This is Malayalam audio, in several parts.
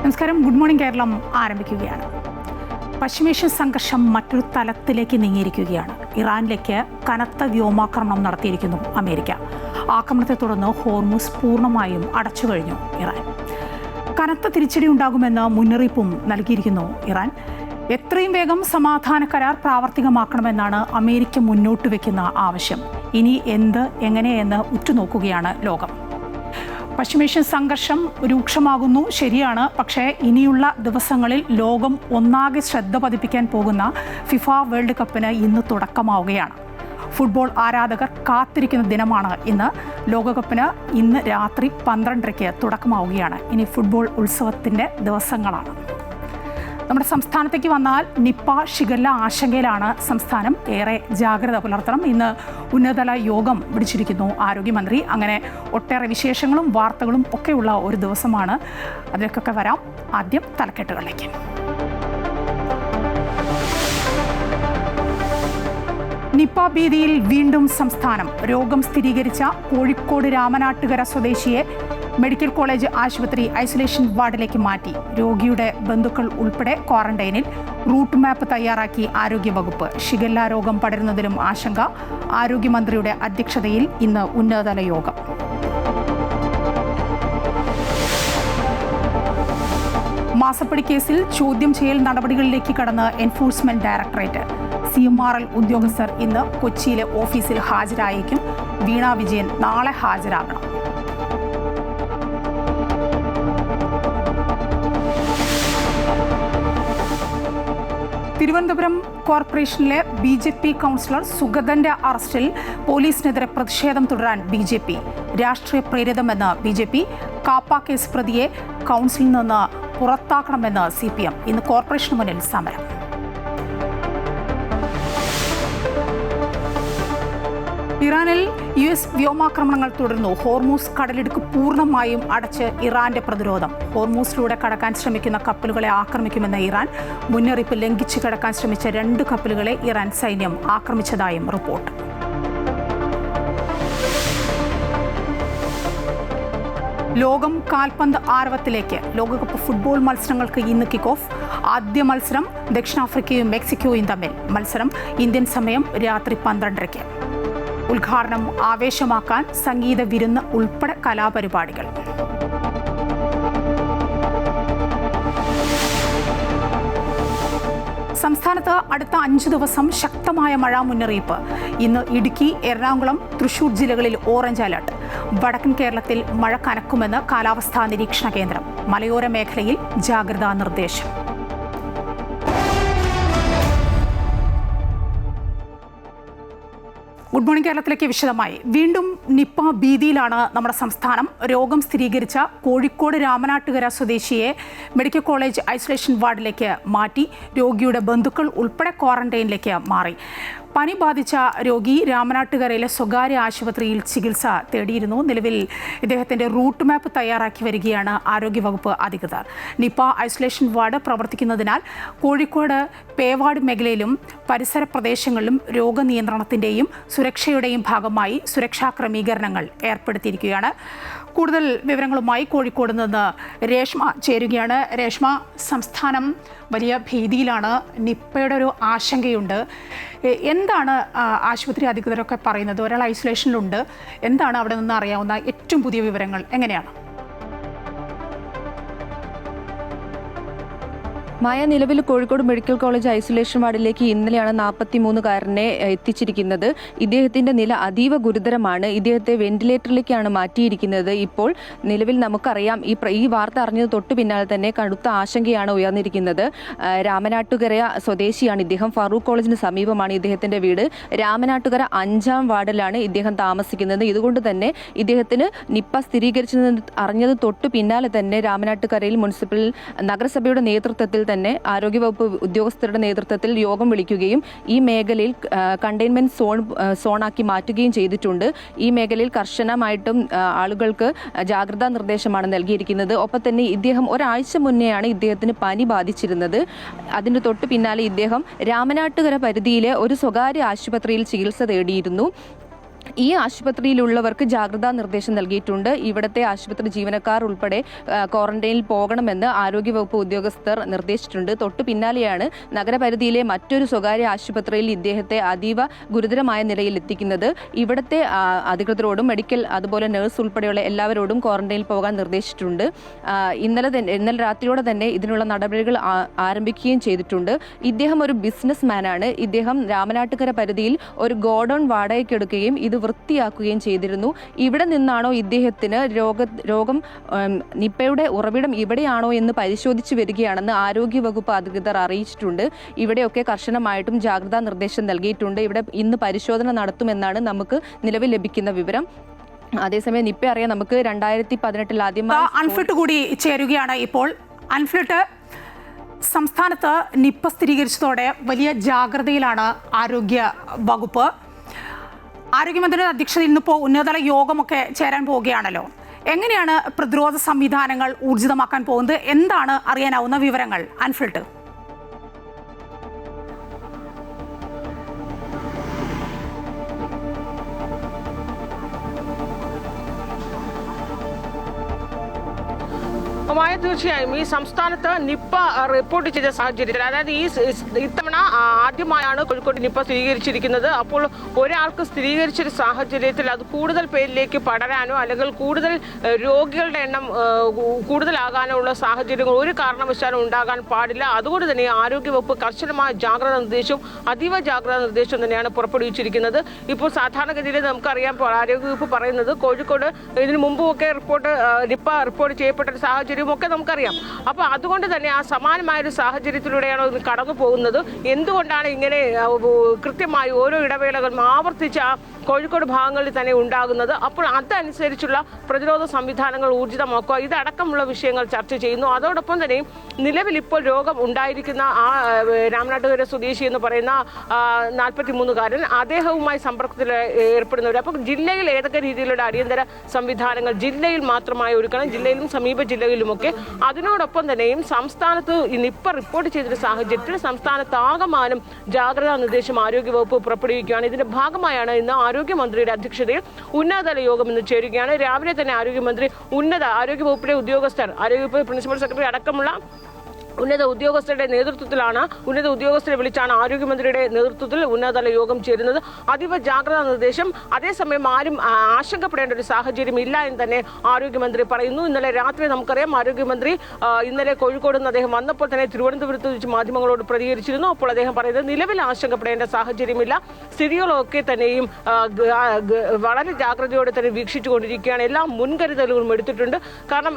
നമസ്കാരം. ഗുഡ് മോർണിംഗ് കേരളം ആരംഭിക്കുകയാണ്. പശ്ചിമേഷ്യൻ സംഘർഷം മറ്റൊരു തലത്തിലേക്ക് നീങ്ങിയിരിക്കുകയാണ്. ഇറാനിലേക്ക് കനത്ത വ്യോമാക്രമണം നടത്തിയിരിക്കുന്നു അമേരിക്ക. ആക്രമണത്തെ തുടർന്ന് ഹോർമുസ് പൂർണ്ണമായും അടച്ചു കഴിഞ്ഞു ഇറാൻ. കനത്ത തിരിച്ചടി ഉണ്ടാകുമെന്ന് മുന്നറിയിപ്പും നൽകിയിരിക്കുന്നു ഇറാൻ. എത്രയും വേഗം സമാധാന കരാർ പ്രാവർത്തികമാക്കണമെന്നാണ് അമേരിക്ക മുന്നോട്ട് വയ്ക്കുന്ന ആവശ്യം. ഇനി എങ്ങനെയെന്ന് ഉറ്റുനോക്കുകയാണ് ലോകം. പശ്ചിമേഷ്യൻ സംഘർഷം രൂക്ഷമാകുന്നു, ശരിയാണ്. പക്ഷേ ഇനിയുള്ള ദിവസങ്ങളിൽ ലോകം ഒന്നാകെ ശ്രദ്ധ പതിപ്പിക്കാൻ പോകുന്ന ഫിഫ വേൾഡ് കപ്പിന് ഇന്ന് തുടക്കമാവുകയാണ്. ഫുട്ബോൾ ആരാധകർ കാത്തിരിക്കുന്ന ദിനമാണ് ഇന്ന്. ലോകകപ്പിന് ഇന്ന് രാത്രി 12:30 തുടക്കമാവുകയാണ്. ഇനി ഫുട്ബോൾ ഉത്സവത്തിൻ്റെ ദിവസങ്ങളാണ്. നമ്മുടെ സംസ്ഥാനത്തേക്ക് വന്നാൽ നിപ്പ, ഷിഗല്ല ആശങ്കയിലാണ് സംസ്ഥാനം. ഏറെ ജാഗ്രത പുലർത്തണം. ഇന്ന് ഉന്നതതല യോഗം വിളിച്ചിരിക്കുന്നു ആരോഗ്യമന്ത്രി. അങ്ങനെ ഒട്ടേറെ വിശേഷങ്ങളും വാർത്തകളും ഒക്കെയുള്ള ഒരു ദിവസമാണ്. അതിലേക്കൊക്കെ വരാം. ആദ്യം തലക്കെട്ടുകളിലേക്ക്. നിപ്പ ഭീതിയിൽ വീണ്ടും സംസ്ഥാനം. രോഗം സ്ഥിരീകരിച്ച കോഴിക്കോട് രാമനാട്ടുകര സ്വദേശിയെ മെഡിക്കൽ കോളേജ് ആശുപത്രി ഐസൊലേഷൻ വാർഡിലേക്ക് മാറ്റി. രോഗിയുടെ ബന്ധുക്കൾ ഉൾപ്പെടെ ക്വാറന്റൈനിൽ. റൂട്ട് മാപ്പ് തയ്യാറാക്കി ആരോഗ്യവകുപ്പ്. ഷിഗല്ല രോഗം പടരുന്നതിലും ആശങ്ക. ആരോഗ്യമന്ത്രിയുടെ അധ്യക്ഷതയിൽ ഇന്ന് ഉന്നതതല യോഗം. മാസപ്പടി കേസിൽ ചോദ്യം ചെയ്യൽ നടപടികളിലേക്ക് കടന്ന് എൻഫോഴ്സ്മെന്റ് ഡയറക്ടറേറ്റ്. CMRL ഉദ്യോഗസ്ഥർ ഇന്ന് കൊച്ചിയിലെ ഓഫീസിൽ ഹാജരായേക്കും. വീണ വിജയൻ നാളെ ഹാജരാകണം. തിരുവനന്തപുരം കോർപ്പറേഷനിലെ BJP കൗൺസിലർ സുഗതന്റെ അറസ്റ്റിൽ പോലീസിനെതിരെ പ്രതിഷേധം തുടരാൻ BJP. രാഷ്ട്രീയ പ്രേരിതമെന്ന് BJP. കാപ്പ കേസ് പ്രതിയെ കൗൺസിലിൽ നിന്ന് പുറത്താക്കണമെന്ന് CPM. ഇന്ന് കോർപ്പറേഷന് മുന്നിൽ സമരം. ഇറാനിൽ US വ്യോമാക്രമണങ്ങൾ തുടരുന്നു. ഹോർമൂസ് കടലിടുക്ക് പൂർണ്ണമായും അടച്ച് ഇറാന്റെ പ്രതിരോധം. ഹോർമൂസിലൂടെ കടക്കാൻ ശ്രമിക്കുന്ന കപ്പലുകളെ ആക്രമിക്കുമെന്ന് ഇറാൻ. മുന്നറിയിപ്പ് ലംഘിച്ച് കടക്കാൻ ശ്രമിച്ച 2 കപ്പലുകളെ ഇറാൻ സൈന്യം ആക്രമിച്ചതായും റിപ്പോർട്ട്. ലോകം കാൽപന്ത് ആരവത്തിലേക്ക്. ലോകകപ്പ് ഫുട്ബോൾ മത്സരങ്ങൾക്ക് ഇന്ന് കിക്ക് ഓഫ്. ആദ്യ മത്സരം ദക്ഷിണാഫ്രിക്കയും മെക്സിക്കോയും തമ്മിൽ. മത്സരം ഇന്ത്യൻ സമയം രാത്രി 12:30. ഉദ്ഘാടനം ആവേശമാക്കാൻ സംഗീത വിരുന്ന് ഉൾപ്പെടെ കലാപരിപാടികൾ. സംസ്ഥാനത്ത് അടുത്ത 5 ദിവസം ശക്തമായ മഴ മുന്നറിയിപ്പ്. ഇന്ന് ഇടുക്കി, എറണാകുളം, തൃശൂർ ജില്ലകളിൽ ഓറഞ്ച് അലർട്ട്. വടക്കൻ കേരളത്തിൽ മഴ കനക്കുമെന്ന് കാലാവസ്ഥാ നിരീക്ഷണ കേന്ദ്രം. മലയോര മേഖലയിൽ ജാഗ്രതാ നിർദ്ദേശം. ഗുഡ് മോർണിംഗ് കേരളത്തിലേക്ക് വിശദമായി. വീണ്ടും നിപ്പ ഭീതിയിലാണ് നമ്മുടെ സംസ്ഥാനം. രോഗം സ്ഥിരീകരിച്ച കോഴിക്കോട് രാമനാട്ടുകര സ്വദേശിയെ മെഡിക്കൽ കോളേജ് ഐസൊലേഷൻ വാർഡിലേക്ക് മാറ്റി. രോഗിയുടെ ബന്ധുക്കൾ ഉൾപ്പെടെ ക്വാറന്റൈനിലേക്ക് മാറി. പനി ബാധിച്ച രോഗി രാമനാട്ടുകരയിലെ സ്വകാര്യ ആശുപത്രിയിൽ ചികിത്സ തേടിയിരുന്നു. നിലവിൽ ഇദ്ദേഹത്തിൻ്റെ റൂട്ട് മാപ്പ് തയ്യാറാക്കി വരികയാണ് ആരോഗ്യവകുപ്പ് അധികൃതർ. നിപ്പ ഐസൊലേഷൻ വാർഡ് പ്രവർത്തിക്കുന്നതിനാൽ കോഴിക്കോട് പേവാട് മേഖലയിലും പരിസര പ്രദേശങ്ങളിലും രോഗനിയന്ത്രണത്തിൻ്റെയും സുരക്ഷയുടെയും ഭാഗമായി സുരക്ഷാ ക്രമീകരണങ്ങൾ ഏർപ്പെടുത്തിയിരിക്കുകയാണ്. കൂടുതൽ വിവരങ്ങളുമായി കോഴിക്കോട് നിന്ന് രേഷ്മ ചേരുകയാണ്. രേഷ്മ, സംസ്ഥാനം വലിയ ഭീതിയിലാണ്. നിപ്പയുടെ ഒരു ആശങ്കയുണ്ട്. എന്താണ് ആശുപത്രി അധികൃതരൊക്കെ പറയുന്നത്? ഒരാൾ ഐസൊലേഷനിലുണ്ട്. എന്താണ് അവിടെ നിന്ന് അറിയാവുന്ന ഏറ്റവും പുതിയ വിവരങ്ങൾ? എങ്ങനെയാണ്? മായ, നിലവിൽ കോഴിക്കോട് മെഡിക്കൽ കോളേജ് ഐസൊലേഷൻ വാർഡിലേക്ക് ഇന്നലെയാണ് 43-കാരനെ എത്തിച്ചിരിക്കുന്നത്. ഇദ്ദേഹത്തിന്റെ നില അതീവ ഗുരുതരമാണ്. ഇദ്ദേഹത്തെ വെന്റിലേറ്ററിലേക്കാണ് മാറ്റിയിരിക്കുന്നത്. ഇപ്പോൾ നിലവിൽ നമുക്കറിയാം, ഈ വാർത്ത അറിഞ്ഞത് തൊട്ടു പിന്നാലെ തന്നെ കടുത്ത ആശങ്കയാണ് ഉയർന്നിരിക്കുന്നത്. രാമനാട്ടുകര സ്വദേശിയാണ് ഇദ്ദേഹം. ഫറൂഖ് കോളേജിന് സമീപമാണ് ഇദ്ദേഹത്തിന്റെ വീട്. രാമനാട്ടുകര 5-ാം വാർഡിലാണ് ഇദ്ദേഹം താമസിക്കുന്നത്. ഇതുകൊണ്ട് തന്നെ ഇദ്ദേഹത്തിന് നിപ്പ സ്ഥിരീകരിച്ചത് അറിഞ്ഞത് തൊട്ടു പിന്നാലെ തന്നെ രാമനാട്ടുകരയിൽ മുനിസിപ്പൽ നഗരസഭയുടെ നേതൃത്വത്തിൽ തന്നെ ആരോഗ്യവകുപ്പ് ഉദ്യോഗസ്ഥരുടെ നേതൃത്വത്തിൽ യോഗം വിളിക്കുകയും ഈ മേഖലയിൽ കണ്ടെയ്ൻമെന്റ് സോണാക്കി മാറ്റുകയും ചെയ്തിട്ടുണ്ട്. ഈ മേഖലയിൽ കർശനമായിട്ടും ആളുകൾക്ക് ജാഗ്രതാ നിർദ്ദേശമാണ് നൽകിയിരിക്കുന്നത്. ഒപ്പം തന്നെ ഇദ്ദേഹം ഒരാഴ്ച മുന്നെയാണ് ഇദ്ദേഹത്തിന് പനി ബാധിച്ചിരുന്നത്. അതിന് തൊട്ട് പിന്നാലെ ഇദ്ദേഹം രാമനാട്ടുകര പരിധിയിലെ ഒരു സ്വകാര്യ ആശുപത്രിയിൽ ചികിത്സ തേടിയിരുന്നു. ഈ ആശുപത്രിയിലുള്ളവർക്ക് ജാഗ്രതാ നിർദ്ദേശം നൽകിയിട്ടുണ്ട്. ഇവിടുത്തെ ആശുപത്രി ജീവനക്കാർ ഉൾപ്പെടെ ക്വാറന്റൈനിൽ പോകണമെന്ന് ആരോഗ്യവകുപ്പ് ഉദ്യോഗസ്ഥർ നിർദ്ദേശിച്ചിട്ടുണ്ട്. തൊട്ടു പിന്നാലെയാണ് നഗരപരിധിയിലെ മറ്റൊരു സ്വകാര്യ ആശുപത്രിയിൽ ഇദ്ദേഹത്തെ അതീവ ഗുരുതരമായ നിലയിൽ എത്തിക്കുന്നത്. ഇവിടുത്തെ അധികൃതരോടും മെഡിക്കൽ അതുപോലെ നഴ്സ് ഉൾപ്പെടെയുള്ള എല്ലാവരോടും ക്വാറന്റൈനിൽ പോകാൻ നിർദ്ദേശിച്ചിട്ടുണ്ട്. ഇന്നലെ രാത്രിയോടെ തന്നെ ഇതിനുള്ള നടപടികൾ ആരംഭിക്കുകയും ചെയ്തിട്ടുണ്ട്. ഇദ്ദേഹം ഒരു ബിസിനസ് മാനാണ്. ഇദ്ദേഹം രാമനാട്ടുകര പരിധിയിൽ ഒരു ഗോഡൌൺ വാടകയ്ക്കെടുക്കുകയും ഇത് വൃത്തിയാക്കുകയും ചെയ്തിരുന്നു. ഇവിടെ നിന്നാണോ ഇദ്ദേഹത്തിന് രോഗം നിപ്പയുടെ ഉറവിടം ഇവിടെയാണോ എന്ന് പരിശോധിച്ചു വരികയാണെന്ന് ആരോഗ്യവകുപ്പ് അധികൃതർ അറിയിച്ചിട്ടുണ്ട്. ഇവിടെയൊക്കെ കർശനമായിട്ടും ജാഗ്രതാ നിർദ്ദേശം നൽകിയിട്ടുണ്ട്. ഇവിടെ ഇന്ന് പരിശോധന നടത്തുമെന്നാണ് നമുക്ക് നിലവിൽ ലഭിക്കുന്ന വിവരം. അതേസമയം നിപ്പ അറിയാൻ നമുക്ക് 2018 ആദ്യമായി അൺഫിറ്റ് കൂടി ചേരുകയാണ് ഇപ്പോൾ. അൺഫിറ്റ്, സംസ്ഥാനത്ത് നിപ്പ സ്ഥിരീകരിച്ചതോടെ വലിയ ജാഗ്രതയിലാണ് ആരോഗ്യ വകുപ്പ്. ആരോഗ്യമന്ത്രിയുടെ അധ്യക്ഷതയിൽ ഇന്നിപ്പോൾ ഉന്നതതല യോഗമൊക്കെ ചേരാൻ പോവുകയാണല്ലോ. എങ്ങനെയാണ് പ്രതിരോധ സംവിധാനങ്ങൾ ഊർജിതമാക്കാൻ പോകുന്നത്? എന്താണ് അറിയാനാവുന്ന വിവരങ്ങൾ അൻഫിൽട്ട്? തീർച്ചയായും ഈ സംസ്ഥാനത്ത് നിപ്പ റിപ്പോർട്ട് ചെയ്ത സാഹചര്യത്തിൽ, അതായത് ഇത്തവണ ആദ്യമായാണ് കോഴിക്കോട് നിപ്പ സ്ഥിരീകരിച്ചിരിക്കുന്നത്. അപ്പോൾ ഒരാൾക്ക് സ്ഥിരീകരിച്ചൊരു സാഹചര്യത്തിൽ അത് കൂടുതൽ പേരിലേക്ക് പടരാനോ അല്ലെങ്കിൽ കൂടുതൽ രോഗികളുടെ എണ്ണം കൂടുതലാകാനോ ഉള്ള സാഹചര്യങ്ങൾ ഒരു കാരണവശാലും ഉണ്ടാകാൻ പാടില്ല. അതുകൊണ്ട് തന്നെ ആരോഗ്യവകുപ്പ് കർശനമായ ജാഗ്രതാ നിർദ്ദേശവും അതീവ ജാഗ്രതാ നിർദ്ദേശവും തന്നെയാണ് പുറപ്പെടുവിച്ചിരിക്കുന്നത്. ഇപ്പോൾ സാധാരണഗതിയിൽ നമുക്കറിയാം, ആരോഗ്യവകുപ്പ് പറയുന്നത് കോഴിക്കോട് ഇതിനു മുമ്പുമൊക്കെ നിപ്പ റിപ്പോർട്ട് ചെയ്യപ്പെട്ട ഒരു സാഹചര്യം ഒക്കെ നമുക്കറിയാം. അപ്പോൾ അതുകൊണ്ട് തന്നെ ആ സമാനമായൊരു സാഹചര്യത്തിലൂടെയാണ് ഇത് കടന്നു പോകുന്നത്. എന്തുകൊണ്ടാണ് ഇങ്ങനെ കൃത്യമായി ഓരോ ഇടവേളകളും ആവർത്തിച്ച കോഴിക്കോട് ഭാഗങ്ങളിൽ തന്നെ ഉണ്ടാകുന്നത്? അപ്പോൾ അതനുസരിച്ചുള്ള പ്രതിരോധ സംവിധാനങ്ങൾ ഊർജിതമാക്കുക, ഇതടക്കമുള്ള വിഷയങ്ങൾ ചർച്ച ചെയ്യുന്നു. അതോടൊപ്പം തന്നെ നിലവിൽ ഇപ്പോൾ രോഗം ഉണ്ടായിരിക്കുന്ന ആ രാമനാട്ടുകര സ്വദേശി എന്ന് പറയുന്ന 43-കാരൻ, അദ്ദേഹവുമായി സമ്പർക്കത്തിൽ ഏർപ്പെടുന്നവർ. അപ്പം ജില്ലയിൽ ഏതൊക്കെ രീതിയിലുള്ള അടിയന്തര സംവിധാനങ്ങൾ ജില്ലയിൽ മാത്രമായി ഒരുക്കണം, ജില്ലയിലും സമീപ ജില്ലകളിലുമൊക്കെ. അതിനോടൊപ്പം തന്നെയും സംസ്ഥാനത്ത് നിപ്പ റിപ്പോർട്ട് ചെയ്തൊരു സാഹചര്യത്തിൽ സംസ്ഥാനത്ത് ആകമാനം ജാഗ്രതാ നിർദ്ദേശം ആരോഗ്യവകുപ്പ് പുറപ്പെടുവിക്കുകയാണ്. ഇതിന്റെ ഭാഗമായാണ് ഇന്ന് ആരോഗ്യമന്ത്രിയുടെ അധ്യക്ഷതയിൽ ഉന്നതതല യോഗം ഇന്ന് ചേരുകയാണ്. രാവിലെ തന്നെ ആരോഗ്യമന്ത്രി ആരോഗ്യവകുപ്പിലെ ഉദ്യോഗസ്ഥർ, ആരോഗ്യവകുപ്പ് പ്രിൻസിപ്പൽ സെക്രട്ടറി അടക്കമുള്ള ഉന്നത ഉദ്യോഗസ്ഥരുടെ നേതൃത്വത്തിലാണ്, ഉന്നത ഉദ്യോഗസ്ഥരെ വിളിച്ചാണ് ആരോഗ്യമന്ത്രിയുടെ നേതൃത്വത്തിൽ ഉന്നതതല യോഗം ചേരുന്നത്. അതീവ ജാഗ്രതാ നിർദ്ദേശം. അതേസമയം ആരും ആശങ്കപ്പെടേണ്ട ഒരു സാഹചര്യം ഇല്ല എന്ന് തന്നെ ആരോഗ്യമന്ത്രി പറയുന്നു. ഇന്നലെ രാത്രി നമുക്കറിയാം, ആരോഗ്യമന്ത്രി ഇന്നലെ കോഴിക്കോട് നിന്ന് അദ്ദേഹം വന്നപ്പോൾ തന്നെ തിരുവനന്തപുരത്ത് വെച്ച് മാധ്യമങ്ങളോട് പ്രതികരിച്ചിരുന്നു. അപ്പോൾ അദ്ദേഹം പറയുന്നത് നിലവിൽ ആശങ്കപ്പെടേണ്ട സാഹചര്യമില്ല, സ്ഥിതികളൊക്കെ തന്നെയും വളരെ ജാഗ്രതയോടെ തന്നെ വീക്ഷിച്ചുകൊണ്ടിരിക്കുകയാണ്. എല്ലാ മുൻകരുതലുകളും എടുത്തിട്ടുണ്ട്. കാരണം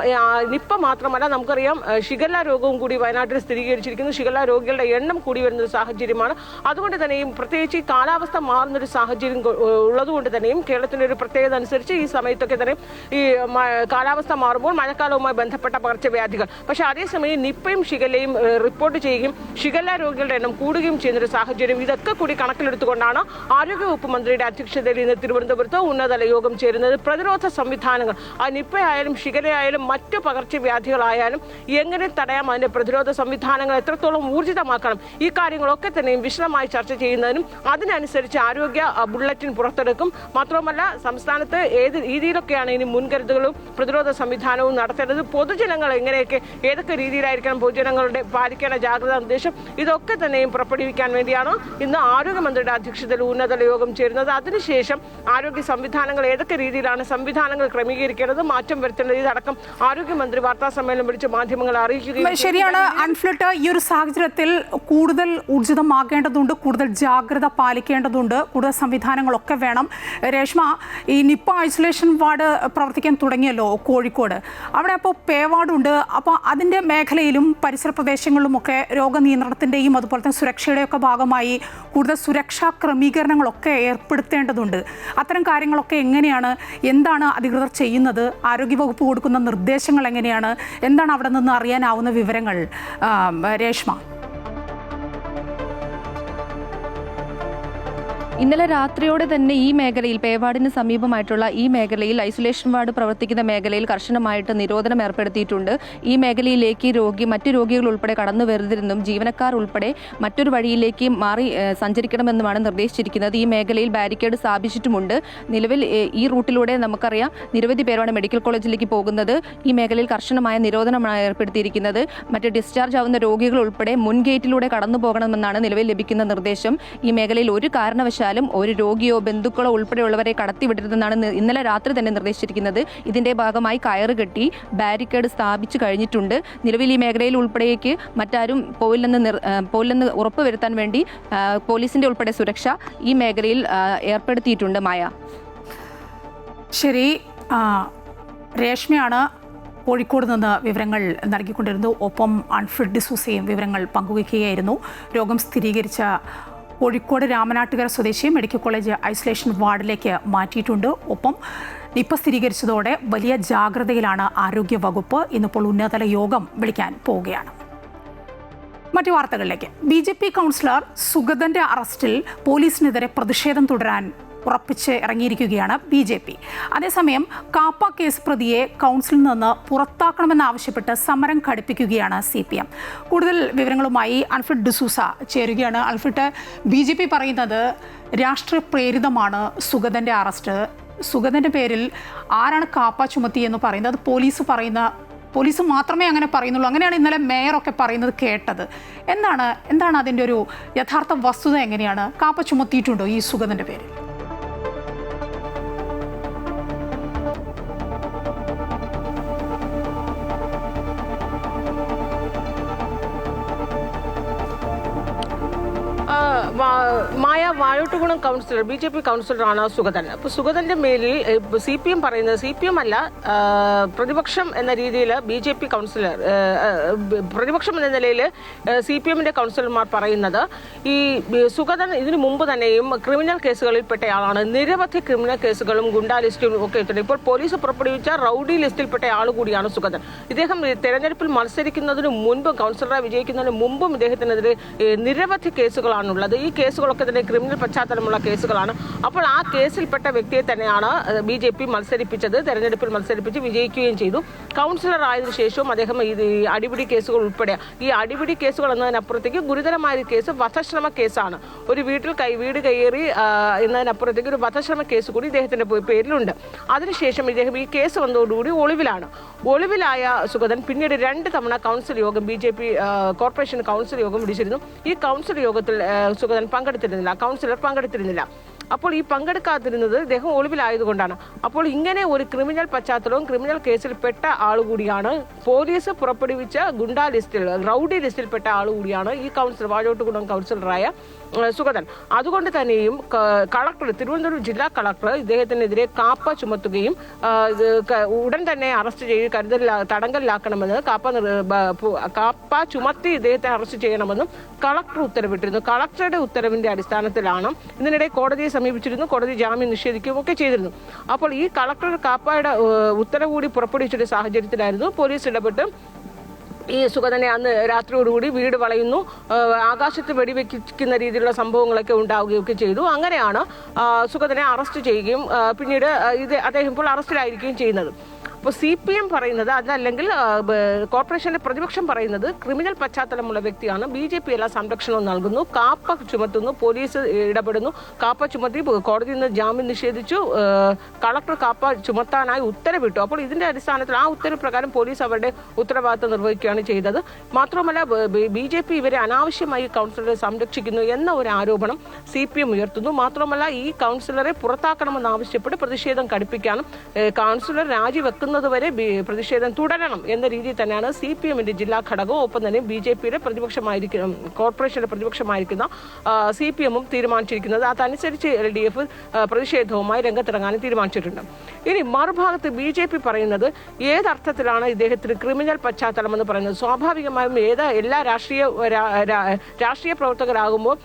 നിപ്പ മാത്രമല്ല, നമുക്കറിയാം ഷിഗല്ല രോഗവും കൂടി വയനാട്ടിൽ സ്ഥിരീകരിച്ചിരിക്കുന്നു. ഷിഗല്ല രോഗികളുടെ എണ്ണം കൂടി വരുന്നൊരു സാഹചര്യമാണ്. അതുകൊണ്ട് തന്നെയും പ്രത്യേകിച്ച് ഈ കാലാവസ്ഥ മാറുന്നൊരു സാഹചര്യം ഉള്ളതുകൊണ്ട് തന്നെയും കേരളത്തിന്റെ ഒരു പ്രത്യേകത അനുസരിച്ച് ഈ സമയത്തൊക്കെ തന്നെ ഈ കാലാവസ്ഥ മാറുമ്പോൾ മഴക്കാലവുമായി ബന്ധപ്പെട്ട പകർച്ചവ്യാധികൾ, പക്ഷെ അതേസമയം നിപ്പയും ഷിഗല്ലയും റിപ്പോർട്ട് ചെയ്യുകയും ഷിഗല്ല രോഗികളുടെ എണ്ണം കൂടുകയും ചെയ്യുന്നൊരു സാഹചര്യം, ഇതൊക്കെ കൂടി കണക്കിലെടുത്തുകൊണ്ടാണ് ആരോഗ്യവകുപ്പ് മന്ത്രിയുടെ അധ്യക്ഷതയിൽ ഇന്ന് തിരുവനന്തപുരത്ത് ഉന്നതതല യോഗം ചേരുന്നത്. പ്രതിരോധ സംവിധാനങ്ങൾ, ആ നിപ്പയായാലും ഷിഗലയായാലും മറ്റു പകർച്ചവ്യാധികളായാലും എങ്ങനെ തടയാം, അതിന്റെ പ്രതിരോധ സംവിധാനങ്ങൾ എത്രത്തോളം ഊർജിതമാക്കണം, ഈ കാര്യങ്ങളൊക്കെ തന്നെയും വിശദമായി ചർച്ച ചെയ്യുന്നതിനും അതിനനുസരിച്ച് ആരോഗ്യ ബുള്ളറ്റിൻ പുറത്തെടുക്കും. മാത്രമല്ല സംസ്ഥാനത്ത് ഏത് രീതിയിലൊക്കെയാണ് ഇനി മുൻകരുതലുകളും പ്രതിരോധ സംവിധാനവും നടത്തേണ്ടത്, പൊതുജനങ്ങൾ എങ്ങനെയൊക്കെ ഏതൊക്കെ രീതിയിലായിരിക്കണം പൊതുജനങ്ങളുടെ പാലിക്കേണ്ട ജാഗ്രതാ നിർദ്ദേശം, ഇതൊക്കെ തന്നെയും പുറപ്പെടുവിക്കാൻ വേണ്ടിയാണ് ഇന്ന് ആരോഗ്യമന്ത്രിയുടെ അധ്യക്ഷതയിൽ ഉന്നതതല യോഗം ചേരുന്നത്. അതിനുശേഷം ആരോഗ്യ സംവിധാനങ്ങൾ ഏതൊക്കെ രീതിയിലാണ് സംവിധാനങ്ങൾ ക്രമീകരിക്കേണ്ടത്, മാറ്റം വരുത്തേണ്ടത്, ഇതടക്കം ആരോഗ്യമന്ത്രി വാർത്താ സമ്മേളനം വിളിച്ച് മാധ്യമങ്ങളെ അറിയിക്കുകയും. ശരിയാണ് അൻഫ്ലിട്ട്, ഈ ഒരു സാഹചര്യത്തിൽ കൂടുതൽ ഊർജിതമാകേണ്ടതുണ്ട്, കൂടുതൽ ജാഗ്രത പാലിക്കേണ്ടതുണ്ട്, കൂടുതൽ സംവിധാനങ്ങളൊക്കെ വേണം. രേഷ്മ, ഈ നിപ്പ ഐസൊലേഷൻ വാർഡ് പ്രവർത്തിക്കാൻ തുടങ്ങിയല്ലോ കോഴിക്കോട്, അവിടെ അപ്പോൾ പേ വാർഡുണ്ട്. അപ്പോൾ അതിൻ്റെ മേഖലയിലും പരിസര പ്രദേശങ്ങളിലുമൊക്കെ രോഗനിയന്ത്രണത്തിൻ്റെയും അതുപോലെ തന്നെ സുരക്ഷയുടെയൊക്കെ ഭാഗമായി കൂടുതൽ സുരക്ഷാ ക്രമീകരണങ്ങളൊക്കെ ഏർപ്പെടുത്തേണ്ടതുണ്ട്. അത്തരം കാര്യങ്ങളൊക്കെ എങ്ങനെയാണ്, എന്താണ് അധികൃതർ ചെയ്യുന്നത്, ആരോഗ്യവകുപ്പ് കൊടുക്കുന്ന നിർദ്ദേശങ്ങൾ എങ്ങനെയാണ്, എന്താണ് അവിടെ നിന്ന് അറിയാനാവുന്ന വിവരങ്ങൾ രേഷ്മ? ഇന്നലെ രാത്രിയോടെ തന്നെ ഈ മേഖലയിൽ പേവാടിന് സമീപമായിട്ടുള്ള ഈ മേഖലയിൽ ഐസൊലേഷൻ വാർഡ് പ്രവർത്തിക്കുന്ന മേഖലയിൽ കർശനമായിട്ട് നിരോധനം ഏർപ്പെടുത്തിയിട്ടുണ്ട്. ഈ മേഖലയിലേക്ക് മറ്റു രോഗികൾ ഉൾപ്പെടെ കടന്നു വരുന്നതിനും ജീവനക്കാർ ഉൾപ്പെടെ മറ്റൊരു വഴിയിലേക്ക് മാറി സഞ്ചരിക്കണമെന്നുമാണ് നിർദ്ദേശിച്ചിരിക്കുന്നത്. ഈ മേഖലയിൽ ബാരിക്കേഡ് സ്ഥാപിച്ചിട്ടുമുണ്ട്. നിലവിൽ ഈ റൂട്ടിലൂടെ നമുക്കറിയാം നിരവധി പേരാണ് മെഡിക്കൽ കോളേജിലേക്ക് പോകുന്നത്. ഈ മേഖലയിൽ കർശനമായ നിരോധനമാണ് ഏർപ്പെടുത്തിയിരിക്കുന്നത്. മറ്റ് ഡിസ്ചാർജ് ആവുന്ന രോഗികൾ ഉൾപ്പെടെ മുൻ ഗേറ്റിലൂടെ കടന്നു പോകണമെന്നാണ് നിലവിൽ ലഭിക്കുന്ന നിർദ്ദേശം. ഈ മേഖലയിൽ ഒരു കാരണവശാലും ഒരു രോഗിയോ ബന്ധുക്കളോ ഉൾപ്പെടെയുള്ളവരെ കടത്തിവിടരുതെന്നാണ് ഇന്നലെ രാത്രി തന്നെ നിർദ്ദേശിച്ചിരിക്കുന്നത്. ഇതിന്റെ ഭാഗമായി കയറ് കെട്ടി ബാരിക്കേഡ് സ്ഥാപിച്ചു കഴിഞ്ഞിട്ടുണ്ട്. നിലവിൽ ഈ മേഖലയിൽ ഉൾപ്പെടേക്ക് മറ്റാരും പോയില്ലെന്ന് ഉറപ്പുവരുത്താൻ വേണ്ടി പോലീസിന്റെ ഉൾപ്പെടെ സുരക്ഷ ഈ മേഖലയിൽ ഏർപ്പെടുത്തിയിട്ടുണ്ട്. മായ, ശരി. രേഷ്മയാണ് കോഴിക്കോട് നിന്ന് വിവരങ്ങൾ നൽകിക്കൊണ്ടിരുന്നു. ഒപ്പം ആൽഫ്രഡ് ഡിസൂസയും വിവരങ്ങൾ പങ്കുവയ്ക്കുകയായിരുന്നു. രോഗം സ്ഥിരീകരിച്ച കോഴിക്കോട് രാമനാട്ടുകര സ്വദേശിയെ മെഡിക്കൽ കോളേജ് ഐസൊലേഷൻ വാർഡിലേക്ക് മാറ്റിയിട്ടുണ്ട്. ഒപ്പം നിപ്പ സ്ഥിരീകരിച്ചതോടെ വലിയ ജാഗ്രതയിലാണ് ആരോഗ്യ വകുപ്പ്. ഇന്നിപ്പോൾ ഉന്നതതല യോഗം വിളിക്കാൻ പോവുകയാണ്. മറ്റു വാർത്തകളിലേക്ക്. BJP കൗൺസിലർ സുഗതന്റെ അറസ്റ്റിൽ പോലീസിനെതിരെ പ്രതിഷേധം തുടരാൻ ഉറപ്പിച്ച് ഇറങ്ങിയിരിക്കുകയാണ് BJP. അതേസമയം കാപ്പ കേസ് പ്രതിയെ കൗൺസിലിൽ നിന്ന് പുറത്താക്കണമെന്നാവശ്യപ്പെട്ട് സമരം ഘടിപ്പിക്കുകയാണ് CPM. കൂടുതൽ വിവരങ്ങളുമായി ആൽഫ്രഡ് ഡിസൂസ ചേരുകയാണ്. ആൽഫ്രഡ്, BJP പറയുന്നത് രാഷ്ട്രീയ പ്രേരിതമാണ് സുഗതന്റെ അറസ്റ്റ്. സുഗതന്റെ പേരിൽ ആരാണ് കാപ്പ ചുമത്തിയെന്ന് പറയുന്നത്? പോലീസ് മാത്രമേ അങ്ങനെ പറയുന്നുള്ളൂ. അങ്ങനെയാണ് ഇന്നലെ മേയറൊക്കെ പറയുന്നത് കേട്ടത്. എന്താണ് അതിൻ്റെ ഒരു യഥാർത്ഥ വസ്തുത? എങ്ങനെയാണ്? കാപ്പ ചുമത്തിയിട്ടുണ്ടോ ഈ സുഗതന്റെ പേരിൽ? മായ, വാഴോട്ടുകുളം കൗൺസിലർ BJP കൗൺസിലറാണ് സുഗതൻ. അപ്പോൾ സുഗതന്റെ മേലിൽ CPM പറയുന്നത്, CPM അല്ല, പ്രതിപക്ഷം എന്ന രീതിയിൽ BJP കൗൺസിലർ, പ്രതിപക്ഷം എന്ന നിലയിൽ CPMന്റെ കൗൺസിലർമാർ പറയുന്നത് ഈ സുഗതൻ ഇതിനു മുമ്പ് തന്നെയും ക്രിമിനൽ കേസുകളിൽ പെട്ടയാളാണ്. നിരവധി ക്രിമിനൽ കേസുകളും ഗുണ്ടാ ലിസ്റ്റും ഒക്കെ എത്തുന്നത്. ഇപ്പോൾ പോലീസ് പുറപ്പെടുവിച്ച റൌഡി ലിസ്റ്റിൽപ്പെട്ട ആൾ കൂടിയാണ് സുഗതൻ. ഇദ്ദേഹം തെരഞ്ഞെടുപ്പിൽ മത്സരിക്കുന്നതിന് മുൻപും കൗൺസിലറായി വിജയിക്കുന്നതിന് മുമ്പും ഇദ്ദേഹത്തിനെതിരെ നിരവധി കേസുകളാണുള്ളത്. ഈ കേസുകളൊക്കെ തന്നെ ക്രിമിനൽ പശ്ചാത്തലമുള്ള കേസുകളാണ്. അപ്പോൾ ആ കേസിൽപ്പെട്ട വ്യക്തിയെ തന്നെയാണ് BJP മത്സരിപ്പിച്ചത്. തെരഞ്ഞെടുപ്പിൽ മത്സരിപ്പിച്ച് വിജയിക്കുകയും ചെയ്തു. കൗൺസിലർ ആയതിനു ശേഷവും അദ്ദേഹം ഈ അടിപിടി കേസുകൾ ഉൾപ്പെടെ, ഈ അടിപിടി കേസുകൾ എന്നതിനപ്പുറത്തേക്ക് ഗുരുതരമായ കേസ് വധശ്രമ കേസാണ്. ഒരു വീട്ടിൽ വീട് കയ്യേറി എന്നതിനപ്പുറത്തേക്ക് ഒരു വധശ്രമ കേസ് കൂടി ഇദ്ദേഹത്തിന്റെ പേരിലുണ്ട്. അതിനുശേഷം ഇദ്ദേഹം ഈ കേസ് വന്നതോടുകൂടി ഒളിവിലായ സുഗതൻ പിന്നീട് 2 തവണ കൗൺസിൽ യോഗം BJP കോർപ്പറേഷൻ കൗൺസിൽ യോഗം വിളിച്ചിരുന്നു. ഈ കൗൺസിൽ യോഗത്തിൽ സുഗതൻ കൗൺസിലർ പങ്കെടുത്തിരുന്നില്ല. അപ്പോൾ ഈ പങ്കെടുക്കാതിരുന്നത് ഇദ്ദേഹം ഒളിവിലായതുകൊണ്ടാണ്. അപ്പോൾ ഇങ്ങനെ ഒരു ക്രിമിനൽ പശ്ചാത്തലവും ക്രിമിനൽ കേസിൽ പെട്ട ആളുകൂടിയാണ്, പോലീസ് പുറപ്പെടുവിച്ച ഗുണ്ടാ ലിസ്റ്റിൽ റൌഡി ലിസ്റ്റിൽപ്പെട്ട ആളുകൂടിയാണ് ഈ കൗൺസിലർ, വാഴോട്ടുകുളം കൗൺസിലറായ സുഗതൻ. അതുകൊണ്ട് തന്നെയും തിരുവനന്തപുരം ജില്ലാ കളക്ടർ ഇദ്ദേഹത്തിനെതിരെ കാപ്പ ചുമത്തുകയും ഉടൻ തന്നെ അറസ്റ്റ് ചെയ്ത് തടങ്കലിലാക്കണമെന്ന്, കാപ്പ ചുമത്തി ഇദ്ദേഹത്തെ അറസ്റ്റ് ചെയ്യണമെന്നും കളക്ടർ ഉത്തരവിട്ടിരുന്നു. കളക്ടറുടെ ഉത്തരവിന്റെ അടിസ്ഥാനത്തിലാണ് ഇതിനിടെ കോടതിയെ സമീപിച്ചിരുന്നു. കോടതി ജാമ്യം നിഷേധിക്കുകയും ഒക്കെ ചെയ്തിരുന്നു. അപ്പോൾ ഈ കളക്ടർ കാപ്പയുടെ ഉത്തരവ് കൂടി പുറപ്പെടുവിച്ചൊരു സാഹചര്യത്തിലായിരുന്നു പോലീസ് ഇടപെട്ട് ഈ സുഗതനെ അന്ന് രാത്രിയോടുകൂടി വീട് വളയുന്നു, ആകാശത്ത് വെടിവെക്കുന്ന രീതിയിലുള്ള സംഭവങ്ങളൊക്കെ ഉണ്ടാവുകയൊക്കെ ചെയ്തു. അങ്ങനെയാണ് സുഗതനെ അറസ്റ്റ് ചെയ്യുകയും പിന്നീട് അദ്ദേഹം ഇപ്പോൾ അറസ്റ്റിലായിരിക്കുകയും ചെയ്യുന്നത്. അപ്പോൾ CPM പറയുന്നത്, അതല്ലെങ്കിൽ കോർപ്പറേഷന്റെ പ്രതിപക്ഷം പറയുന്നത് ക്രിമിനൽ പശ്ചാത്തലമുള്ള വ്യക്തിയാണ്, BJP എല്ലാ സംരക്ഷണവും നൽകുന്നു, കാപ്പ ചുമത്തുന്നു, പോലീസ് ഇടപെടുന്നു, കാപ്പ ചുമത്തി കോടതിയിൽ നിന്ന് ജാമ്യം നിഷേധിച്ചു, കളക്ടർ കാപ്പ ചുമത്താനായി ഉത്തരവിട്ടു. അപ്പോൾ ഇതിന്റെ അടിസ്ഥാനത്തിൽ ആ ഉത്തരവ് പ്രകാരം പോലീസ് അവരുടെ ഉത്തരവാദിത്തം നിർവഹിക്കുകയാണ് ചെയ്തത്. മാത്രമല്ല BJP ഇവരെ അനാവശ്യമായി കൗൺസിലറെ സംരക്ഷിക്കുന്നു എന്ന ഒരു ആരോപണം CPM ഉയർത്തുന്നു. മാത്രമല്ല ഈ കൗൺസിലറെ പുറത്താക്കണമെന്ന് ആവശ്യപ്പെട്ട് പ്രതിഷേധം കടുപ്പിക്കാനും കൗൺസിലർ രാജിവെക്കുന്ന വരെ പ്രതിഷേധം തുടരണം എന്ന രീതിയിൽ തന്നെയാണ് CPMന്റെ ജില്ലാ ഘടകവും ഒപ്പം തന്നെ BJPയുടെ പ്രതിപക്ഷമായിരിക്കുന്ന കോർപ്പറേഷന്റെ പ്രതിപക്ഷമായിരിക്കുന്ന CPMഉം തീരുമാനിച്ചിരിക്കുന്നത്. അതനുസരിച്ച് LDF പ്രതിഷേധവുമായി രംഗത്തിറങ്ങാനും തീരുമാനിച്ചിട്ടുണ്ട്. ഇനി മറുഭാഗത്ത് BJP പറയുന്നത് ഏതർത്ഥത്തിലാണ് ഇദ്ദേഹത്തിന് ക്രിമിനൽ പശ്ചാത്തലം എന്ന് പറയുന്നത്? സ്വാഭാവികമായും എല്ലാ രാഷ്ട്രീയ പ്രവർത്തകരാകുമ്പോൾ